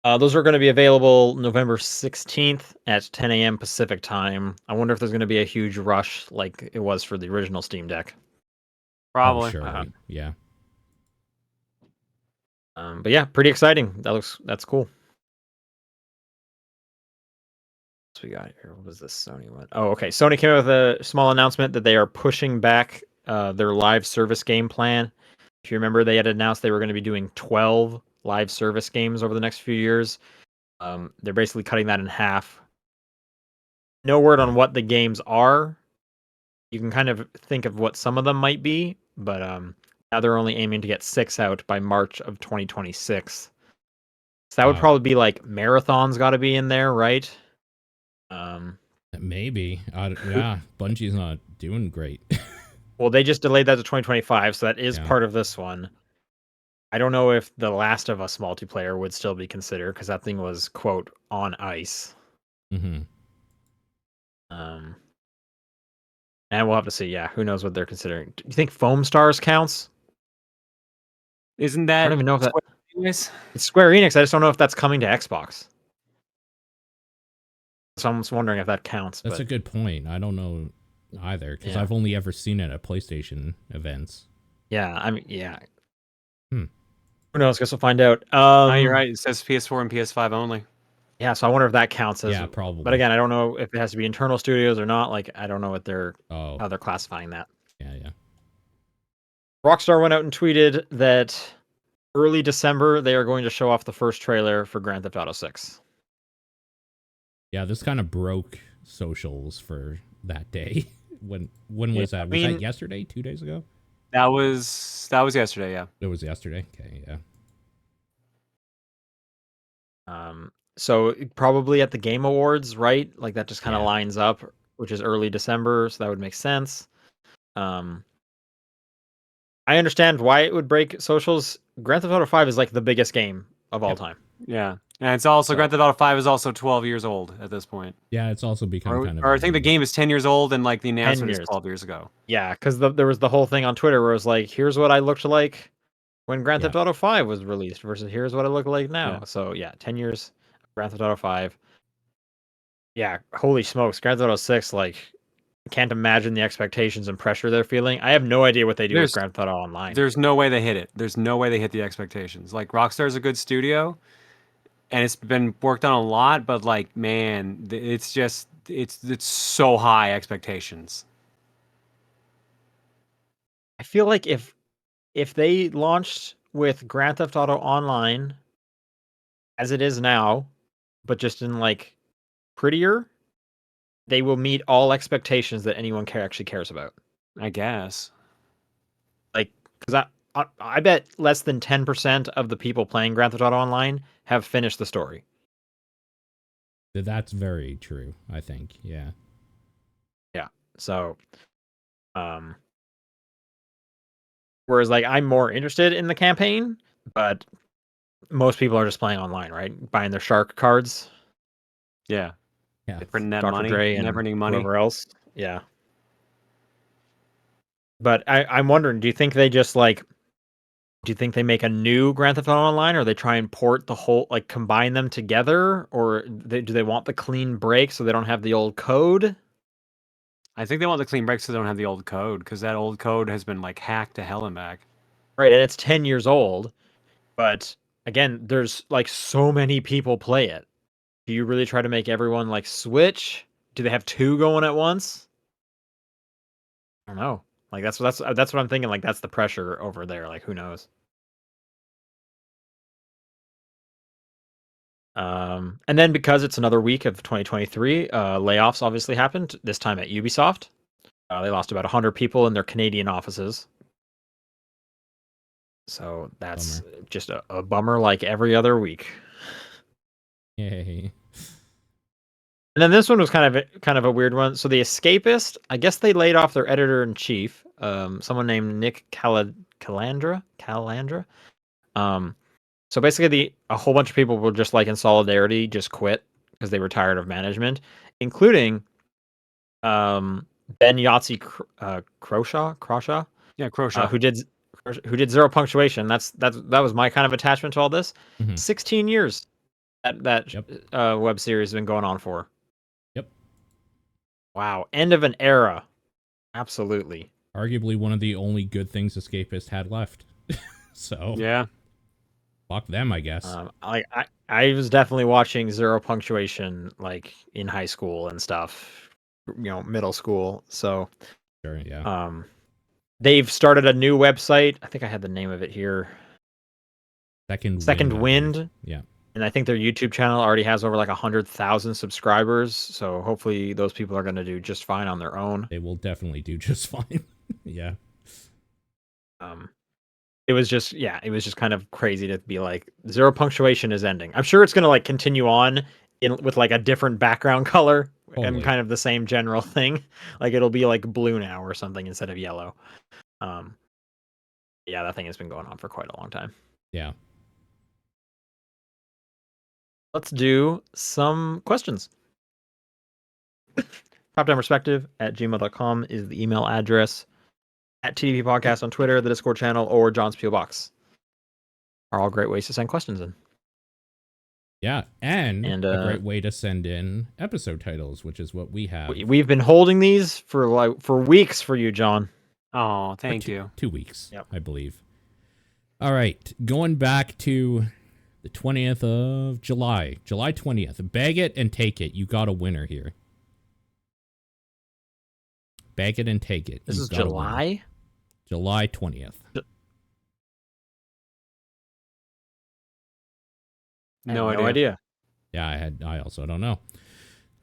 Those are going to be available November 16th at 10 a.m. Pacific time. I wonder if there's going to be a huge rush like it was for the original Steam Deck. Probably. Oh, sure. Yeah. But yeah, pretty exciting. That's cool. What we got here? What was this Sony one? Oh, okay. Sony came out with a small announcement that they are pushing back their live service game plan. If you remember, they had announced they were going to be doing 12 live service games over the next few years. They're basically cutting that in half. No word on what the games are. You can kind of think of what some of them might be, but now they're only aiming to get 6 out by March of 2026. So that would probably be like Marathon's got to be in there, right? Maybe. Yeah, Bungie's not doing great. Well, they just delayed that to 2025, so that is part of this one. I don't know if The Last of Us multiplayer would still be considered because that thing was, quote, on ice. Mm-hmm. And we'll have to see. Yeah, who knows what they're considering. Do you think Foam Stars counts? Isn't that? I don't even know if that. It's Square Enix. I just don't know if that's coming to Xbox. So I'm just wondering if that counts. That's a good point. I don't know either because I've only ever seen it at PlayStation events. Yeah, I mean, yeah. Who knows? Guess we'll find out. You're right. It says PS4 and PS5 only. Yeah, so I wonder if that counts as. Yeah, probably. But again, I don't know if it has to be internal studios or not. Like, I don't know what how they're classifying that. Yeah. Rockstar went out and tweeted that early December they are going to show off the first trailer for Grand Theft Auto 6. Yeah, this kind of broke socials for that day. When was that? Was that yesterday? 2 days ago? That was yesterday. Yeah. It was yesterday. Okay. Yeah. So probably at the Game Awards, right? Like that just kind of lines up, which is early December, so that would make sense. I understand why it would break socials. Grand Theft Auto 5 is like the biggest game of all time. Yeah. And it's also Grand Theft Auto 5 is also 12 years old at this point. Yeah, it's also become kind of. Or I think the game is 10 years old, and like the announcement is 12 years ago. Yeah, because there was the whole thing on Twitter where it was like, here's what I looked like when Grand Theft Auto 5 was released versus here's what I look like now. Yeah. So yeah, 10 years, Grand Theft Auto 5. Yeah, holy smokes, Grand Theft Auto 6, like, can't imagine the expectations and pressure they're feeling. I have no idea what they do with Grand Theft Auto Online. There's no way they hit it. There's no way they hit the expectations. Like, Rockstar's a good studio, and it's been worked on a lot, but like, man, it's just it's so high expectations. I feel like if they launched with Grand Theft Auto Online as it is now, but just in like prettier, they will meet all expectations that anyone actually cares about. I guess. Like, because I bet less than 10% of the people playing Grand Theft Auto Online have finished the story. That's very true, I think. Yeah. Yeah. So, whereas like I'm more interested in the campaign, but most people are just playing online, right? Buying their shark cards. Yeah. Yeah. Printing that Dr. money, Dre and never ending money. Whoever else. Yeah. But I'm wondering, do you think they just like, do you think they make a new Grand Theft Auto Online, or they try and port the whole, like combine them together, or do they want the clean break so they don't have the old code? I think they want the clean break so they don't have the old code, because that old code has been like hacked to hell and back. Right, and it's 10 years old, but again, there's like so many people play it. Do you really try to make everyone like switch? Do they have two going at once? I don't know. Like that's what I'm thinking. Like that's the pressure over there. Like who knows? And then because it's another week of 2023, layoffs obviously happened. This time at Ubisoft, they lost about 100 people in their Canadian offices. So that's just a bummer, like every other week. Yay. And then this one was kind of a weird one. So The Escapist, I guess they laid off their editor in chief, someone named Nick Calandra. So basically, a whole bunch of people were just like in solidarity, just quit because they were tired of management, including Ben Yahtzee Crawshaw, Yeah, Croshaw. who did Zero Punctuation. That was my kind of attachment to all this. 16 years that Yep. web series has been going on for. Yep. Wow, end of an era. Absolutely. Arguably one of the only good things Escapist had left. So yeah, fuck them, I guess. I was definitely watching Zero Punctuation like in high school and stuff, middle school. So Sure, yeah. They've started a new website. I think I had the name of it here. Second Wind. Yeah. And I think their YouTube channel already has over like 100,000 subscribers. So hopefully those people are going to do just fine on their own. They will definitely do just fine. Yeah. It was just kind of crazy to be like Zero Punctuation is ending. I'm sure it's going to like continue on with like a different background color and kind of the same general thing. Like it'll be like blue now or something instead of yellow. Yeah, that thing has been going on for quite a long time. Yeah. Let's do some questions. TopDownPerspective@gmail.com is the email address. @TDP Podcast on Twitter, the Discord channel, or John's P.O. Box are all great ways to send questions in. Yeah, and a great way to send in episode titles, which is what we have. We've been holding these for weeks for you, John. Oh, thank you. 2 weeks, I believe. All right, going back to the 20th of July, July 20th. Bag it and take it. You got a winner here. Bag it and take it. This is July? July 20th. No idea. Yeah, I also don't know.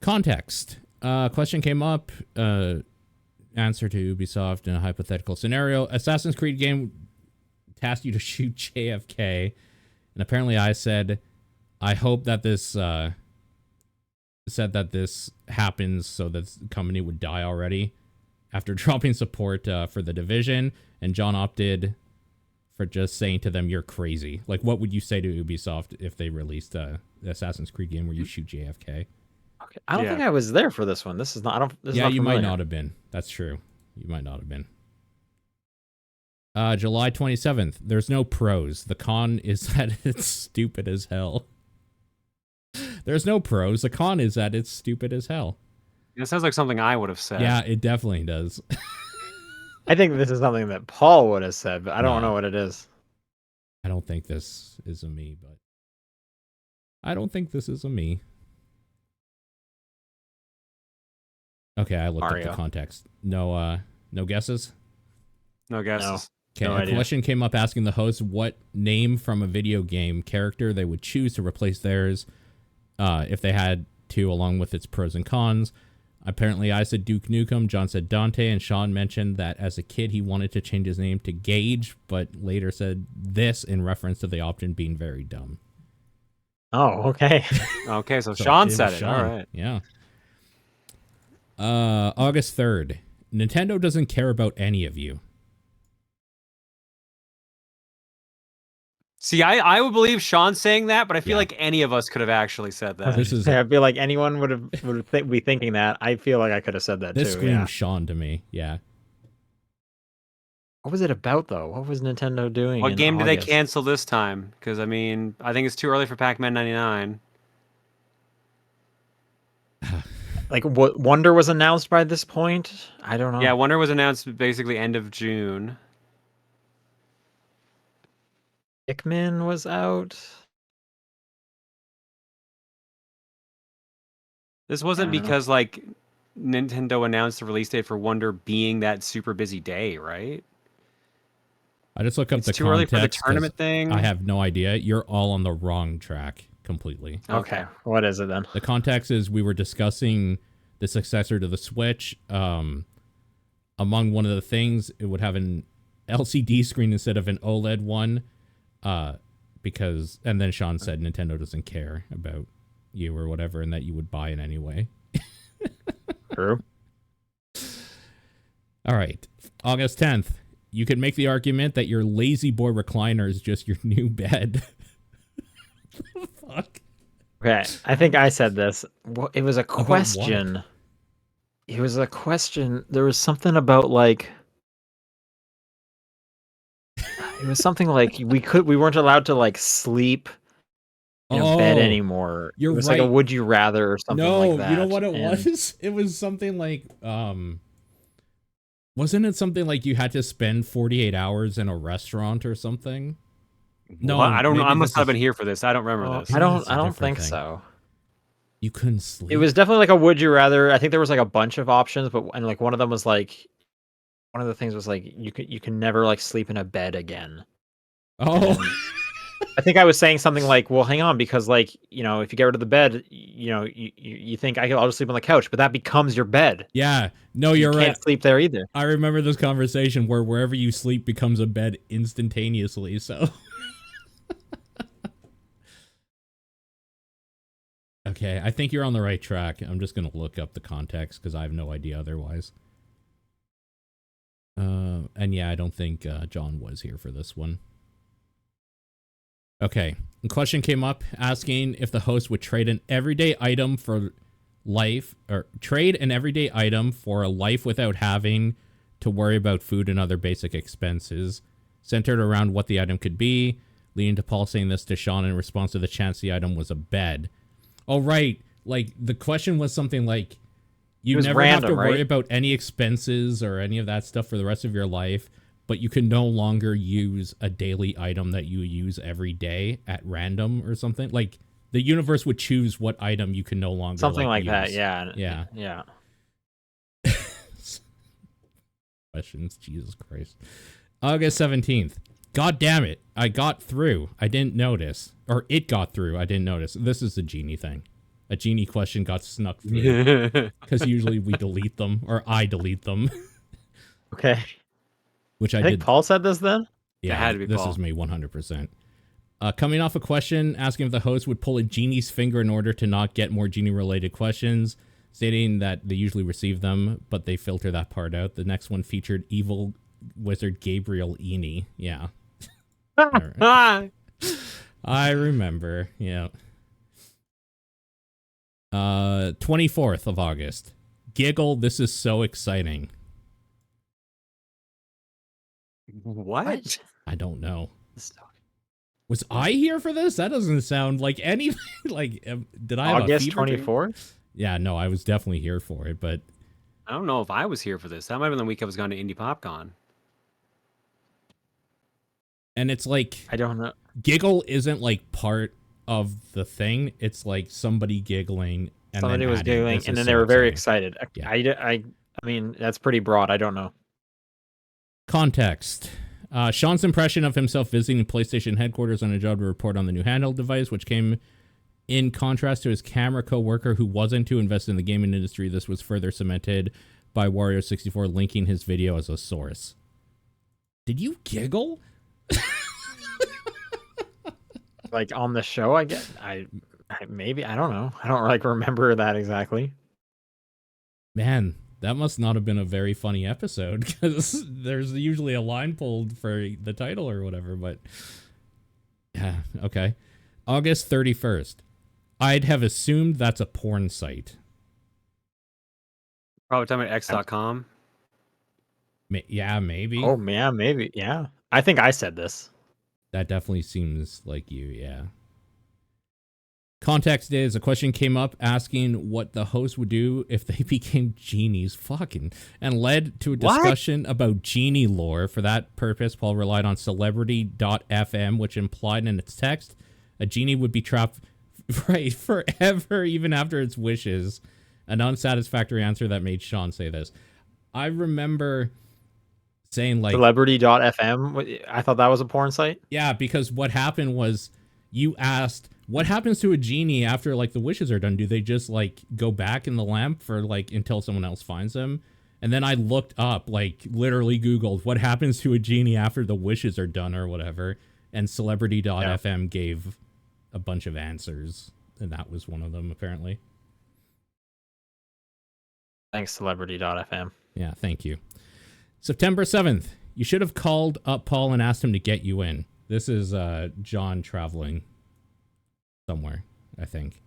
Context. Question came up. Answer to Ubisoft in a hypothetical scenario. Assassin's Creed game tasked you to shoot JFK. And apparently I said, I hope that this happens so that the company would die already after dropping support for The Division. And John opted for just saying to them, you're crazy. Like, what would you say to Ubisoft if they released the Assassin's Creed game where you shoot JFK? Okay. I don't think I was there for this one. This is not. You might not have been. That's true. You might not have been. July 27th. There's no pros. The con is that it's stupid as hell. There's no pros. The con is that it's stupid as hell. It sounds like something I would have said. Yeah, it definitely does. I think this is something that Paul would have said, but I don't know what it is. I don't think this is a me, but I don't think this is a me. Okay, I looked up the context. No guesses? No guesses. Okay, a question came up asking the host what name from a video game character they would choose to replace theirs if they had to, along with its pros and cons. Apparently, I said Duke Nukem, John said Dante, and Sean mentioned that as a kid he wanted to change his name to Gage, but later said this in reference to the option being very dumb. Oh, okay. Okay, so Sean said it. All right. Yeah. August 3rd. Nintendo doesn't care about any of you. See, I would believe Sean saying that, but I feel like any of us could have actually said that. I feel like anyone would be thinking that. I feel like I could have said that too. This screams Sean to me. Yeah. What was it about though? What was Nintendo doing? What game did they cancel this time? Because I mean, I think it's too early for Pac-Man 99. Like what? Wonder was announced by this point. I don't know. Yeah, Wonder was announced basically end of June. Pikmin was out. This wasn't because like Nintendo announced the release date for Wonder being that super busy day, right? I just look up the too early for the tournament thing. I have no idea. You're all on the wrong track completely. Okay. What is it then? The context is we were discussing the successor to the Switch. Among one of the things, it would have an LCD screen instead of an OLED one. And then Sean said Nintendo doesn't care about you or whatever, and that you would buy it anyway. True. All right. August 10th. You could make the argument that your lazy boy recliner is just your new bed. Fuck. Okay, I think I said this. It was a About what? question. It was a question. There was something about like. It was something like we weren't allowed to like sleep in a bed Oh, anymore. It you're was like a right. would you rather or something like No, you know that. what it And was? It was something like, wasn't it something like you had to spend 48 hours in a restaurant or something? No, What? I don't know. I maybe must this not have is, been here for this. I don't remember this. I maybe that's don't a I don't different think thing. so. You couldn't sleep? It was definitely like a would you rather. I think there was like a bunch of options, but and like one of them was like one of the things was like you can never like sleep in a bed again. Oh. And I think I was saying something like, well, hang on, because like, you know, if you get rid of the bed, you know, you think I'll just sleep on the couch, but that becomes your bed. Yeah. No, You you're right. can't sleep there either. I remember this conversation where wherever you sleep becomes a bed instantaneously, so. Okay, I think you're on the right track. I'm just going to look up the context because I have no idea otherwise. And yeah, I don't think John was here for this one. Okay, a question came up asking if the host would trade an everyday item for life, or trade an everyday item for a life without having to worry about food and other basic expenses, centered around what the item could be, leading to Paul saying this to Sean in response to the chance the item was a bed. Oh, right. Like, the question was something like, you never have to worry about any expenses or any of that stuff for the rest of your life, but you can no longer use a daily item that you use every day at random or something. Like, the universe would choose what item you can no longer Something like use. that, yeah. Yeah. Yeah. Questions, Jesus Christ. August 17th. God damn it. I got through. I didn't notice. Or it got through. I didn't notice. This is the genie thing. A genie question got snuck through. Because usually we delete them. Or I delete them. Okay. Which I think did. Paul said this then? It Yeah, had to be this Paul. is me 100%. Coming off a question asking if the host would pull a genie's finger in order to not get more genie-related questions, stating that they usually receive them, but they filter that part out. The next one featured evil wizard Gabriel Eni. Yeah. Right. I remember. Yeah. 24th of August. Giggle, this is so exciting. What? I don't know. Was I here for this? That doesn't sound like anything. Like, did I have August a fever 24th? Yeah, no, I was definitely here for it, but I don't know if I was here for this. That might have been the week I was going to Indie PopCon. and it's like I don't know. Giggle isn't like part of the thing. It's like somebody giggling and Somebody then was adding, giggling, "This and is then so they were very exciting." excited. Yeah. I mean, that's pretty broad. I don't know. Context. Sean's impression of himself visiting PlayStation headquarters on a job to report on the new handheld device, which came in contrast to his camera co-worker who wasn't to invest in the gaming industry. This was further cemented by Wario64 linking his video as a source. Did you giggle? Like on the show, I guess. Maybe, I don't know. I don't like remember that exactly. Man, that must not have been a very funny episode because there's usually a line pulled for the title or whatever, but yeah, okay. August 31st. I'd have assumed that's a porn site. Probably talking about X.com. Yeah, maybe. Oh, yeah, maybe. Yeah. I think I said this. That definitely seems like you, yeah. Context is a question came up asking what the host would do if they became genies, fucking, and led to a discussion about genie lore. For that purpose, Paul relied on celebrity.fm, which implied in its text a genie would be trapped right forever, even after its wishes. An unsatisfactory answer that made Sean say this. I remember saying like Celebrity.fm. I thought that was a porn site. Yeah, because what happened was you asked what happens to a genie after like the wishes are done. Do they just like go back in the lamp for like until someone else finds them? And then I looked up, like literally Googled what happens to a genie after the wishes are done or whatever, and celebrity.fm gave a bunch of answers, and that was one of them apparently. Thanks, celebrity.fm. Yeah, thank you. September 7th. You should have called up Paul and asked him to get you in. This is John traveling. somewhere, I think.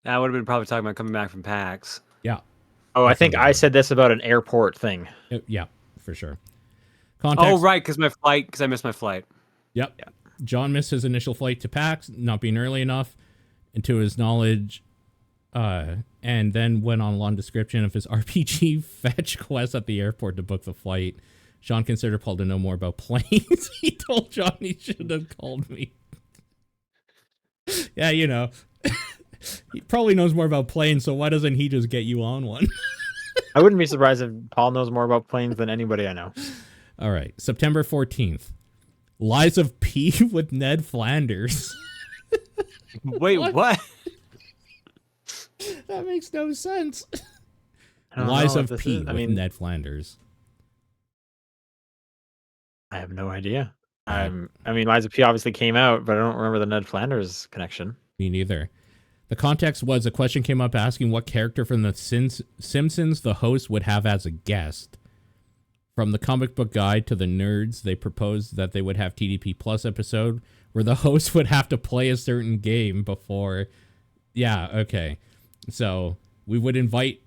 That would have been probably talking about coming back from PAX. Yeah. Oh, I think I said this about an airport thing. Yeah, for sure. Oh, right, because I missed my flight. Yep. Yeah. John missed his initial flight to PAX, not being early enough, and to his knowledge, and then went on a long description of his RPG fetch quest at the airport to book the flight. Sean considered Paul to know more about planes. He told John he should have called me. Yeah, you know. He probably knows more about planes, so why doesn't he just get you on one? I wouldn't be surprised if Paul knows more about planes than anybody I know. All right. September 14th. Lies of P with Ned Flanders. Wait, what? That makes no sense. Lies of P with Ned Flanders. I have no idea. I mean, Lies of P obviously came out, but I don't remember the Ned Flanders connection. Me neither. The context was a question came up asking what character from the Simpsons the host would have as a guest. From the comic book guide to the nerds, they proposed that they would have TDP Plus episode where the host would have to play a certain game before. Yeah, okay. So we would invite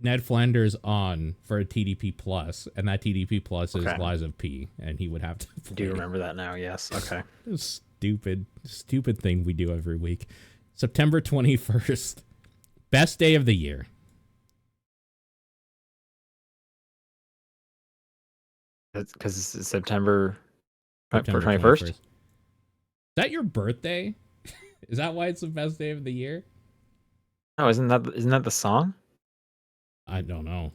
Ned Flanders on for a TDP Plus, and that TDP Plus is Lies of P, and he would have to play. Do you remember that now? Yes. Okay. Stupid thing we do every week. September 21st. Best day of the year. Because it's September 21st. 21st? Is that your birthday? Is that why it's the best day of the year? No, isn't that the song? I don't know.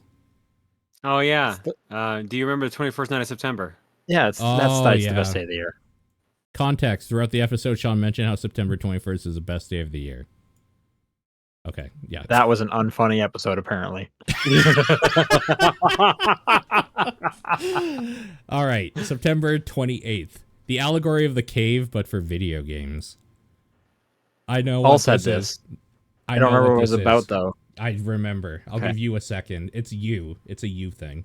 Oh, yeah. Do you remember the 21st night of September? Yeah, that's the best day of the year. Context. Throughout the episode, Sean mentioned how September 21st is the best day of the year. Okay, yeah. That was an unfunny episode, apparently. All right, September 28th. The allegory of the cave, but for video games. I know. Paul said this. I don't remember what it was about, though. I remember. I'll give you a second. It's you. It's a you thing.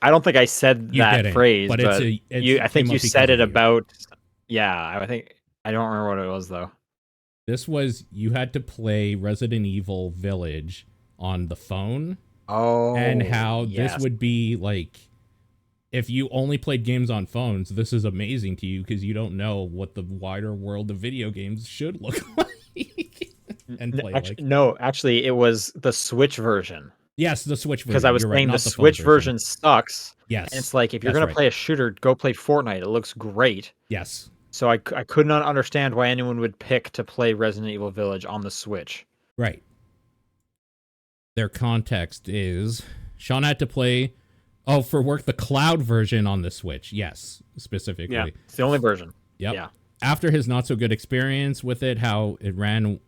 I don't think I said that phrase, but I think you said it about. Yeah, I don't remember what it was though. This was you had to play Resident Evil Village on the phone. Oh, and how this would be like if you only played games on phones. This is amazing to you because you don't know what the wider world of video games should look like and play like. No, actually, it was the Switch version. Yes, the Switch version. Because I was saying the Switch version sucks. Yes. And it's like, if you're going to play a shooter, go play Fortnite. It looks great. Yes. So I could not understand why anyone would pick to play Resident Evil Village on the Switch. Right. Their context is Sean had to play, for work, the cloud version on the Switch. Yes, specifically. Yeah, it's the only version. Yep. Yeah. After his not-so-good experience with it, how it ran,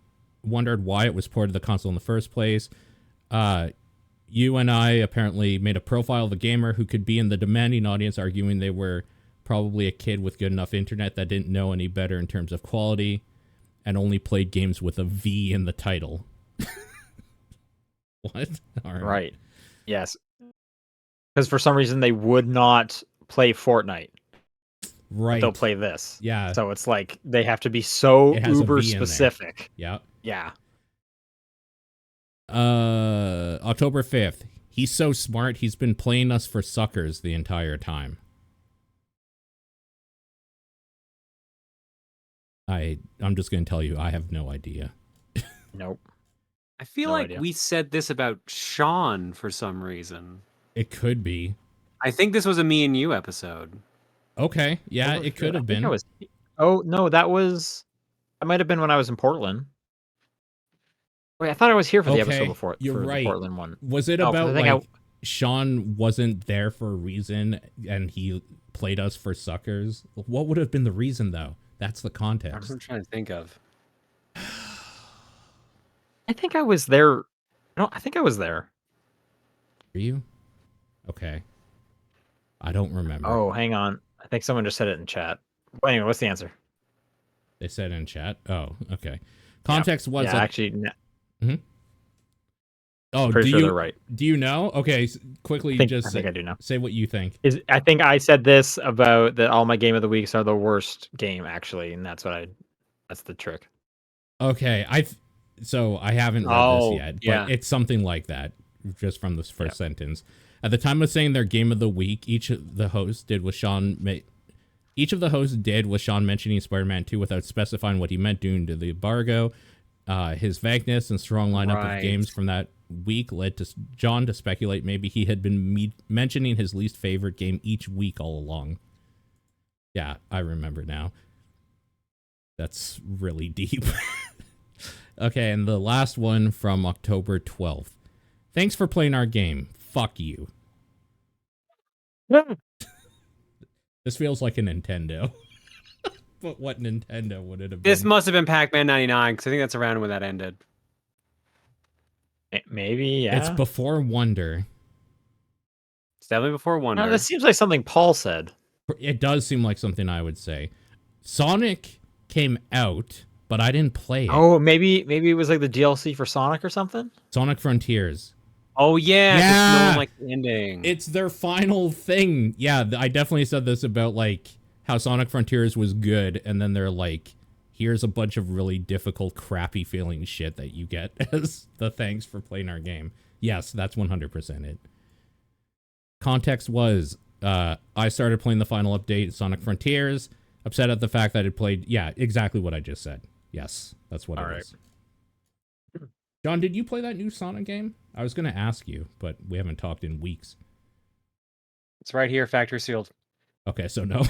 wondered why it was ported to the console in the first place. You and I apparently made a profile of a gamer who could be in the demanding audience, arguing they were probably a kid with good enough internet that didn't know any better in terms of quality and only played games with a V in the title. What? All right. Right. Yes. Because for some reason they would not play Fortnite. Right. They'll play this. Yeah. So it's like they have to be so uber specific. Yeah. Yeah. October 5th. He's so smart, he's been playing us for suckers the entire time. I'm just going to tell you, I have no idea. Nope. I feel like we said this about Sean for some reason. It could be. I think this was a me and you episode. Okay. Yeah, it could have been. Oh, no, that might have been when I was in Portland. Wait, I thought I was here for the episode before. You're right. The Portland one. Was it about Sean wasn't there for a reason and he played us for suckers? What would have been the reason, though? That's the context. I'm trying to think of. I think I was there. No, I think I was there. Were you? Okay. I don't remember. Oh, hang on. I think someone just said it in chat. Well, anyway, what's the answer? They said in chat? Oh, okay. Context was... Yeah, actually... Mm-hmm. Oh, pretty sure they're right. Do you know? Okay, quickly I think I do know. Say what you think. I think I said this about that all my game of the weeks are the worst game, actually, and that's what I That's the trick. Okay, so I haven't read this yet, but it's something like that, just from this first sentence. At the time of saying their game of the week, each of the hosts did was Sean mentioning Spider-Man 2 without specifying what he meant due to the embargo. His vagueness and strong lineup of games from that week led to John to speculate maybe he had been mentioning his least favorite game each week all along. Yeah, I remember now. That's really deep. Okay, and the last one from October 12th. Thanks for playing our game. Fuck you. This feels like a Nintendo. But what Nintendo would it have been? This must have been Pac-Man 99, because I think that's around when that ended. Maybe, yeah. It's before Wonder. It's definitely before Wonder. No, that seems like something Paul said. It does seem like something I would say. Sonic came out, but I didn't play it. Oh, maybe it was like the DLC for Sonic or something? Sonic Frontiers. Oh, yeah. Yeah. No one liked the ending. It's their final thing. Yeah, I definitely said this about, like, how Sonic Frontiers was good, and then they're like, here's a bunch of really difficult, crappy feeling shit that you get as the thanks for playing our game. Yes, that's 100% it. Context was, I started playing the final update, Sonic Frontiers, upset at the fact that it played, yeah, exactly what I just said. Yes, that's what it is. John, did you play that new Sonic game? I was going to ask you, but we haven't talked in weeks. It's right here, factory sealed. Okay, so no.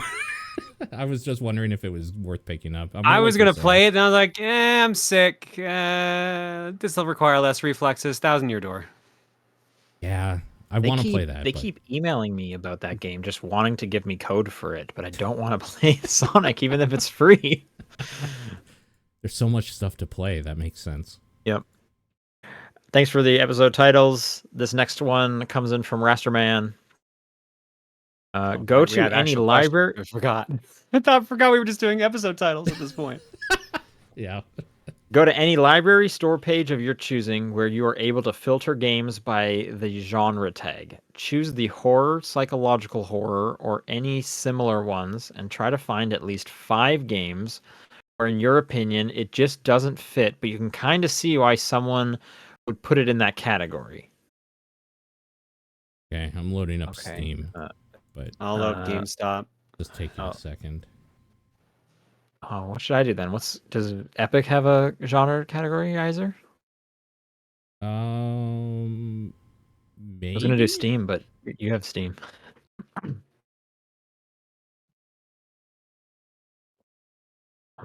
I was just wondering if it was worth picking up. I was going to play it, and I was like, I'm sick. This will require less reflexes. 1,000-year door. Yeah, I want to play that. They keep emailing me about that game, just wanting to give me code for it, but I don't want to play Sonic, even if it's free. There's so much stuff to play. That makes sense. Yep. Thanks for the episode titles. This next one comes in from Rasterman. Go to any library. I forgot. I forgot we were just doing episode titles at this point. Yeah. Go to any library store page of your choosing where you are able to filter games by the genre tag. Choose the horror, psychological horror, or any similar ones, and try to find at least 5 games where, in your opinion, it just doesn't fit, but you can kind of see why someone would put it in that category. Okay, I'm loading up Steam. But I'll load GameStop. Just take a second. Oh, what should I do then? Does Epic have a genre categorizer? Maybe. I was gonna do Steam, but you have Steam. I'm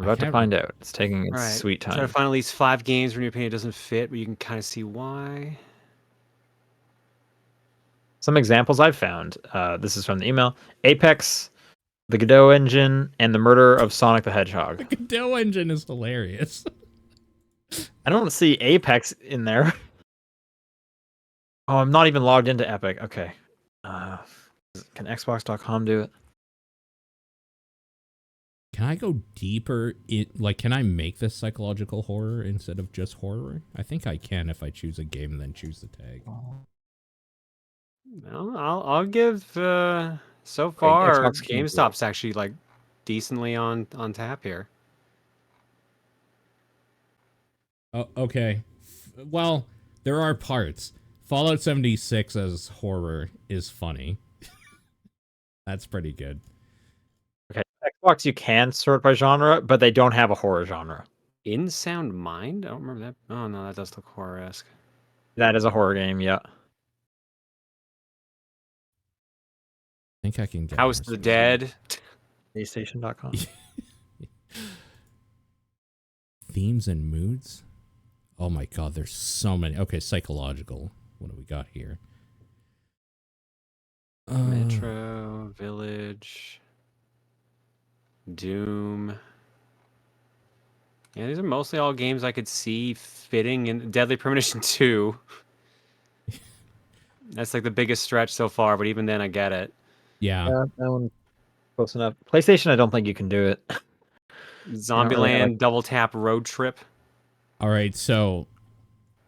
about to find out. It's taking its sweet time. Try to find at least 5 games where in your opinion it doesn't fit, but you can kind of see why. Some examples I've found. This is from the email. Apex, the Godot engine, and the murder of Sonic the Hedgehog. The Godot engine is hilarious. I don't see Apex in there. Oh, I'm not even logged into Epic. Okay. Can Xbox.com do it? Can I go deeper? Can I make this psychological horror instead of just horror? I think I can if I choose a game and then choose the tag. Well, I'll give so far GameStop's actually like decently on tap here. Oh, okay. Well, there are parts. Fallout 76 as horror is funny. That's pretty good. Okay, Xbox you can sort by genre, but they don't have a horror genre. In Sound Mind? I don't remember that. Oh no, that does look horror-esque. That is a horror game, yeah. I think I can get House of the Dead. PlayStation.com. Themes and moods? Oh my god, there's so many. Okay, psychological. What do we got here? Metro, Village, Doom. Yeah, these are mostly all games I could see fitting in Deadly Premonition 2. That's like the biggest stretch so far, but even then I get it. Yeah, that one close enough. PlayStation, I don't think you can do it. Zombieland Double Tap Road Trip. All right, so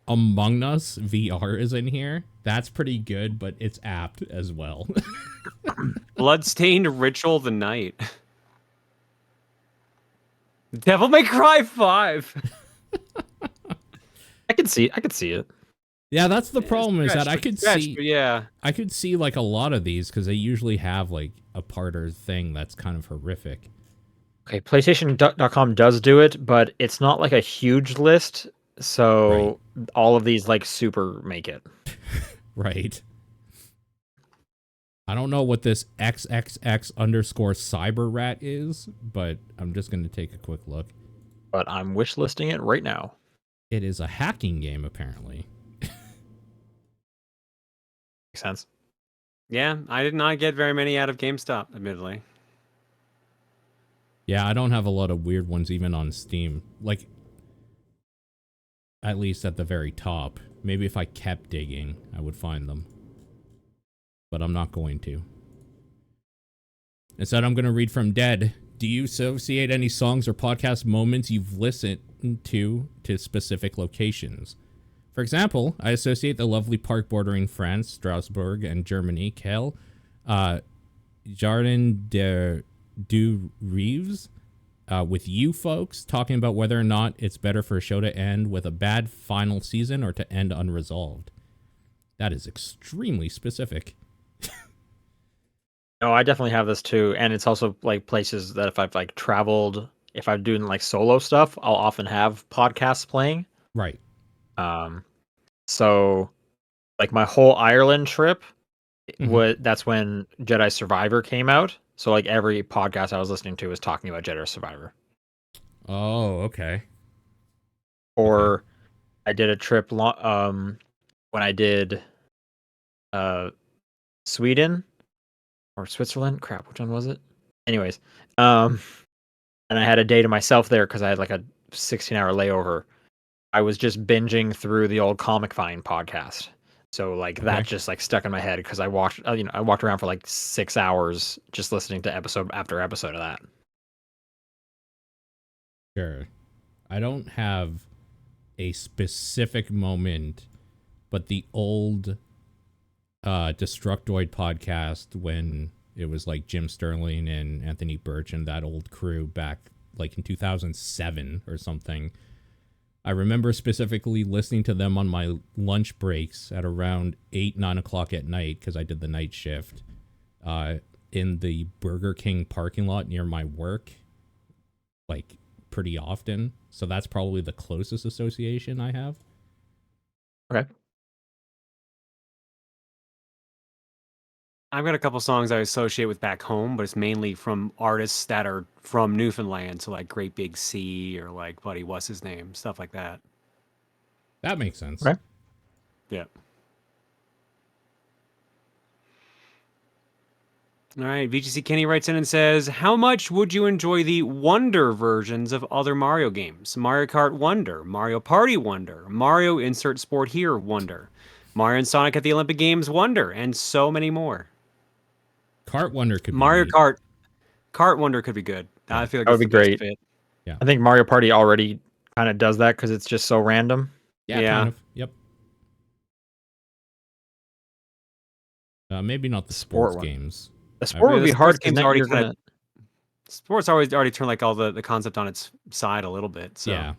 Among Us VR is in here. That's pretty good, but it's apt as well. Bloodstained Ritual of the Night. Devil May Cry 5. I could see it. Yeah, that's the problem is that Yeah. I could see like a lot of these because they usually have like a part or thing that's kind of horrific. Okay, PlayStation.com does do it, but it's not like a huge list, so all of these like super make it. Right. I don't know what this XXX_cyberrat is, but I'm just going to take a quick look. But I'm wishlisting it right now. It is a hacking game, apparently. Makes sense. Yeah, I did not get very many out of GameStop, admittedly. Yeah, I don't have a lot of weird ones even on Steam. Like, at least at the very top. Maybe if I kept digging, I would find them. But I'm not going to. Instead, I'm going to read from Dead. Do you associate any songs or podcast moments you've listened to specific locations? For example, I associate the lovely park bordering France, Strasbourg, and Germany, Kiel, Jardin du Rives, with you folks, talking about whether or not it's better for a show to end with a bad final season or to end unresolved. That is extremely specific. No, I definitely have this too, and it's also like places that if I've like traveled, if I'm doing like solo stuff, I'll often have podcasts playing. Right. So like my whole Ireland trip, that's when Jedi Survivor came out. So like every podcast I was listening to was talking about Jedi Survivor. Oh, okay. Or I did a trip when I did Sweden or Switzerland. Crap, which one was it? Anyways, and I had a day to myself there because I had like a 16-hour layover. I was just binging through the old Comic Vine podcast. So like that just like stuck in my head because I walked around for like 6 hours just listening to episode after episode of that. Sure. I don't have a specific moment, but the old Destructoid podcast when it was like Jim Sterling and Anthony Birch and that old crew back like in 2007 or something. I remember specifically listening to them on my lunch breaks at around 8, 9 o'clock at night because I did the night shift in the Burger King parking lot near my work, like pretty often. So that's probably the closest association I have. Okay. I've got a couple songs I associate with back home, but it's mainly from artists that are from Newfoundland, so like Great Big Sea or like Buddy What's His Name, stuff like that. That makes sense. Okay. Yeah. All right, VGC Kenny writes in and says, how much would you enjoy the Wonder versions of other Mario games? Mario Kart Wonder, Mario Party Wonder, Mario Insert Sport Here Wonder, Mario and Sonic at the Olympic Games Wonder, and so many more. Kart Wonder could Mario be Kart Wonder could be good. I feel like that would be great. Fit. Yeah. I think Mario Party already kind of does that because it's just so random. Yeah. Kind of. Yep. Maybe not the sports games. The sport would be hard because already sports already turned like all the concept on its side a little bit. So. Yeah.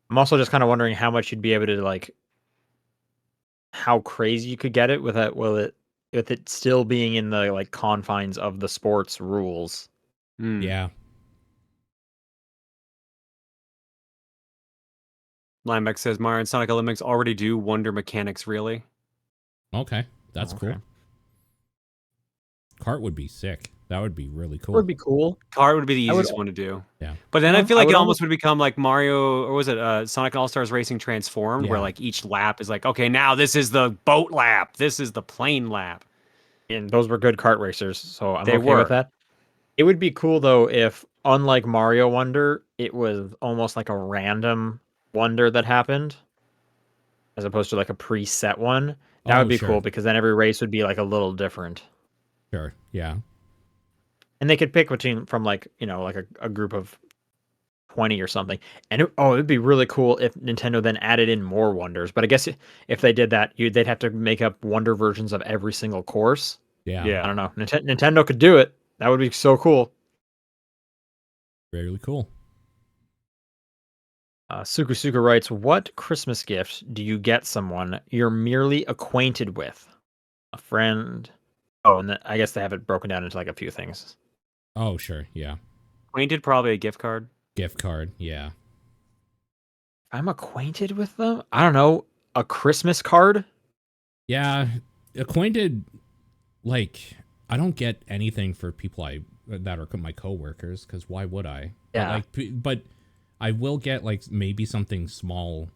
I'm also just kind of wondering how much you'd be able to like, how crazy you could get it with it still being in the like confines of the sports rules. Yeah. Lineback says Mario and Sonic Olympics already do Wonder mechanics, really? Okay, that's cool. Kart would be sick. That would be really cool. It would be cool. Kart would be the easiest one to do. Yeah. But then I feel like it almost would become like Mario, or was it Sonic All-Stars Racing Transformed, where like each lap is like, okay, now this is the boat lap. This is the plane lap. And those were good kart racers, so I'm okay with that. It would be cool, though, if, unlike Mario Wonder, it was almost like a random wonder that happened, as opposed to like a preset one. That would be cool, because then every race would be like a little different. Sure, yeah. And they could pick from like, like a group of 20 or something. And it'd be really cool if Nintendo then added in more wonders. But I guess if they did that, they'd have to make up wonder versions of every single course. Yeah. I don't know. Nintendo could do it. That would be so cool. Really cool. Suka writes, "What Christmas gift do you get someone you're merely acquainted with? A friend?" Oh, and I guess they have it broken down into like a few things. Oh, sure. Yeah. Acquainted, probably a gift card. Gift card. Yeah. I'm acquainted with them. I don't know. A Christmas card? Yeah. Acquainted, like, I don't get anything for people that are my coworkers, because why would I? Yeah. But I will get, like, maybe something small,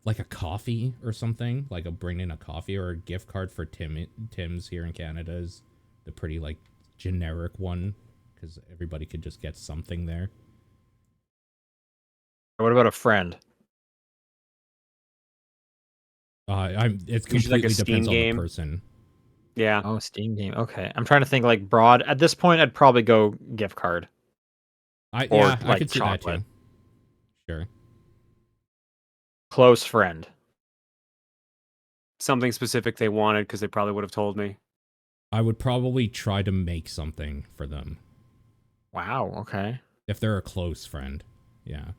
like a coffee or something, like bring in a coffee, or a gift card for Tim's here in Canada is the pretty, like, generic one, because everybody could just get something there. What about a friend? It's Usually completely like a Steam depends on the game. person. Yeah. Oh, Steam game. Okay. I'm trying to think like broad. At this point, I'd probably go gift card. I Like could see chocolate. that too. Sure. Close friend. Something specific they wanted because they probably would have told me. I would probably try to make something for them. Wow. Okay. If they're a close friend. Yeah.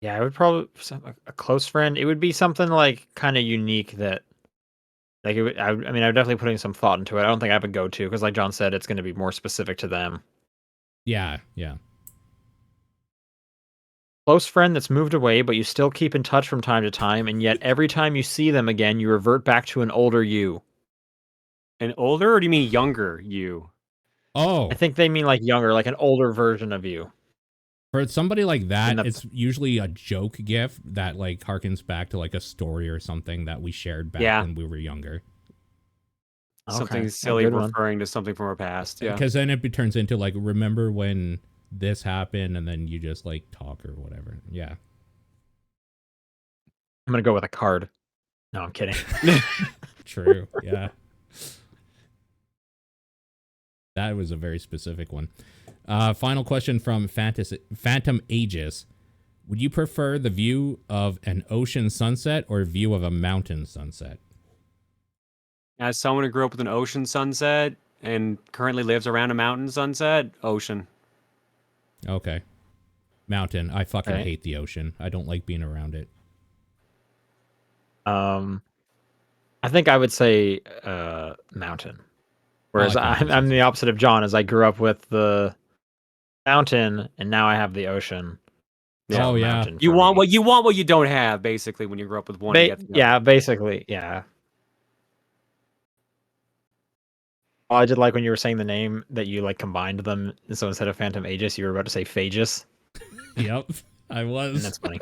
Yeah, I would probably a close friend. It would be something like kind of unique that, like, it would, I mean, I'm definitely putting some thought into it. I don't think I would go to because, like John said, it's going to be more specific to them. Yeah. Yeah. Close friend that's moved away, but you still keep in touch from time to time, and yet every time you see them again, you revert back to an older you. An older, or do you mean younger you? Oh. I think they mean like younger, like an older version of you. For somebody like that, it's usually a joke gift that, like, harkens back to, like, a story or something that we shared back when we were younger. Something Okay. silly referring to something from our past. Yeah. Because then it turns into, like, remember when this happened, and then you just, like, talk or whatever. Yeah. I'm going to go with a card. No, I'm kidding. True. Yeah. That was a very specific one. Final question from Phantom Aegis. Would you prefer the view of an ocean sunset or view of a mountain sunset? As someone who grew up with an ocean sunset and currently lives around a mountain sunset, ocean. Okay. Mountain. I fucking hate the ocean. I don't like being around it. I think I would say mountain. Whereas I'm the opposite of John, as I grew up with the mountain and now I have the ocean. Yeah. Oh yeah. You want what you don't have, basically, when you grow up with one. Yeah, basically, yeah. Oh, I did like when you were saying the name that you like combined them, and so instead of Phantom Aegis, you were about to say Phagus. Yep, I was. And that's funny.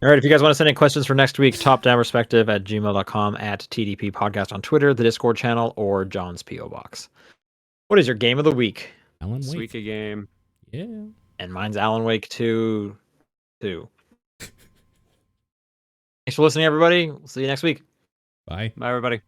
All right, if you guys want to send in questions for next week, topdownperspective@gmail.com, at TDP Podcast on Twitter, the Discord channel, or John's P.O. Box. What is your game of the week? Alan Wake. Suika game. Yeah. And mine's Alan Wake 2. Thanks for listening, everybody. We'll see you next week. Bye. Bye, everybody.